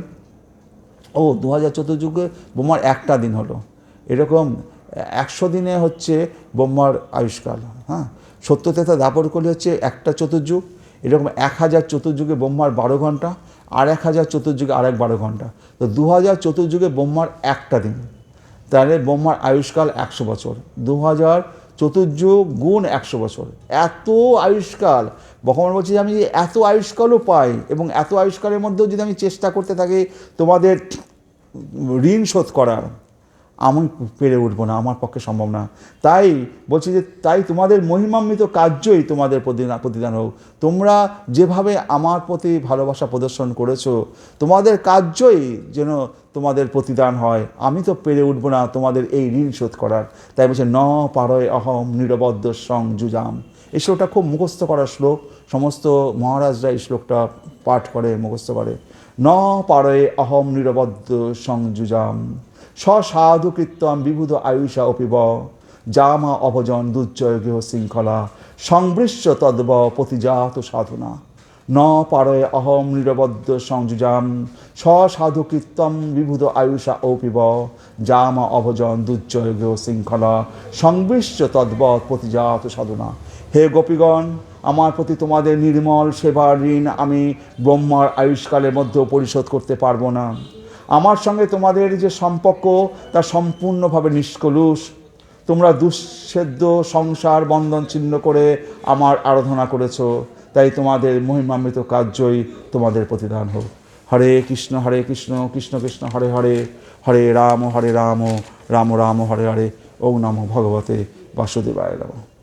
2000 চতুর্যুগে ব্রহ্মার একটা দিন হলো, এরকম 100 দিনে হচ্ছে ব্রহ্মার আয়ুষ্কাল। হ্যাঁ, সত্য তেতা দাপর করলে হচ্ছে একটা চতুর্যুগ, এরকম 1000 চতুর্যুগে ব্রহ্মার 12 ঘন্টা, আর 1000 চতুর্যুগে আরেক 12 ঘন্টা, তো 2000 চতুর্যুগে ব্রহ্মার একটা দিন, তাহলে ব্রহ্মার আয়ুষ্কাল 100 বছর। 2000 চতুর্যুগ গুণ 100 বছর, এত আয়ুষ্কাল। ভগবান বলছে যে আমি এত আয়ুষ্কালও পাই, এবং এত আয়ুষ্কালের মধ্যেও যদি আমি চেষ্টা করতে থাকি তোমাদের ঋণ শোধ করার, আমি পেরে উঠবো না, আমার পক্ষে সম্ভব না। তাই বলছি যে তাই তোমাদের মহিমান্বিত কার্যই তোমাদের প্রতিদান হোক। তোমরা যেভাবে আমার প্রতি ভালোবাসা প্রদর্শন করেছো, তোমাদের কার্যই যেন তোমাদের প্রতিদান হয়। আমি তো পেরে উঠবো না তোমাদের এই ঋণ শোধ করার। তাই বলছে ন পারয় অহম নিরবদ্ধ সং যুজাম। এই শ্লোকটা খুব মুখস্থ করার শ্লোক, সমস্ত মহারাজরা এই শ্লোকটা পাঠ করে, মুখস্থ করে। ন পারয়ে অহম নিরবদ্ধ সংযুজাম স্বসাধু কীর্তন বিবুধ আয়ুষা অপিব জামা অভজন দুর্জয় গৃহ শৃঙ্খলা সংবৃশ্য তদ্ব প্রতিজাত সাধনা। ন পারয়ে অহম নিরবদ্ধ সংযুজাম স্বসাধু কীর্তন বিবুধ আয়ুষা অপিব জামা অভজন দুর্জয় গৃহ শৃঙ্খলা সংবৃশ্য তদ্ব প্রতিজাত সাধনা। হে গোপীগণ, আমার প্রতি তোমাদের নির্মল সেবার ঋণ আমি ব্রহ্মার আয়ুষ্কালের মধ্যেও পরিশোধ করতে পারবো না। আমার সঙ্গে তোমাদের যে সম্পর্ক তা সম্পূর্ণভাবে নিষ্কলুষ। তোমরা দুঃছেদ্য সংসার বন্ধন ছিন্ন করে আমার আরাধনা করেছ, তাই তোমাদের মহিমান্বিত কার্যই তোমাদের প্রতিদান হোক। হরে কৃষ্ণ কৃষ্ণ কৃষ্ণ হরে হরে, হরে রাম রাম রাম হরে হরে। ওম নমঃ ভগবতে বাসুদেবায় নমঃ।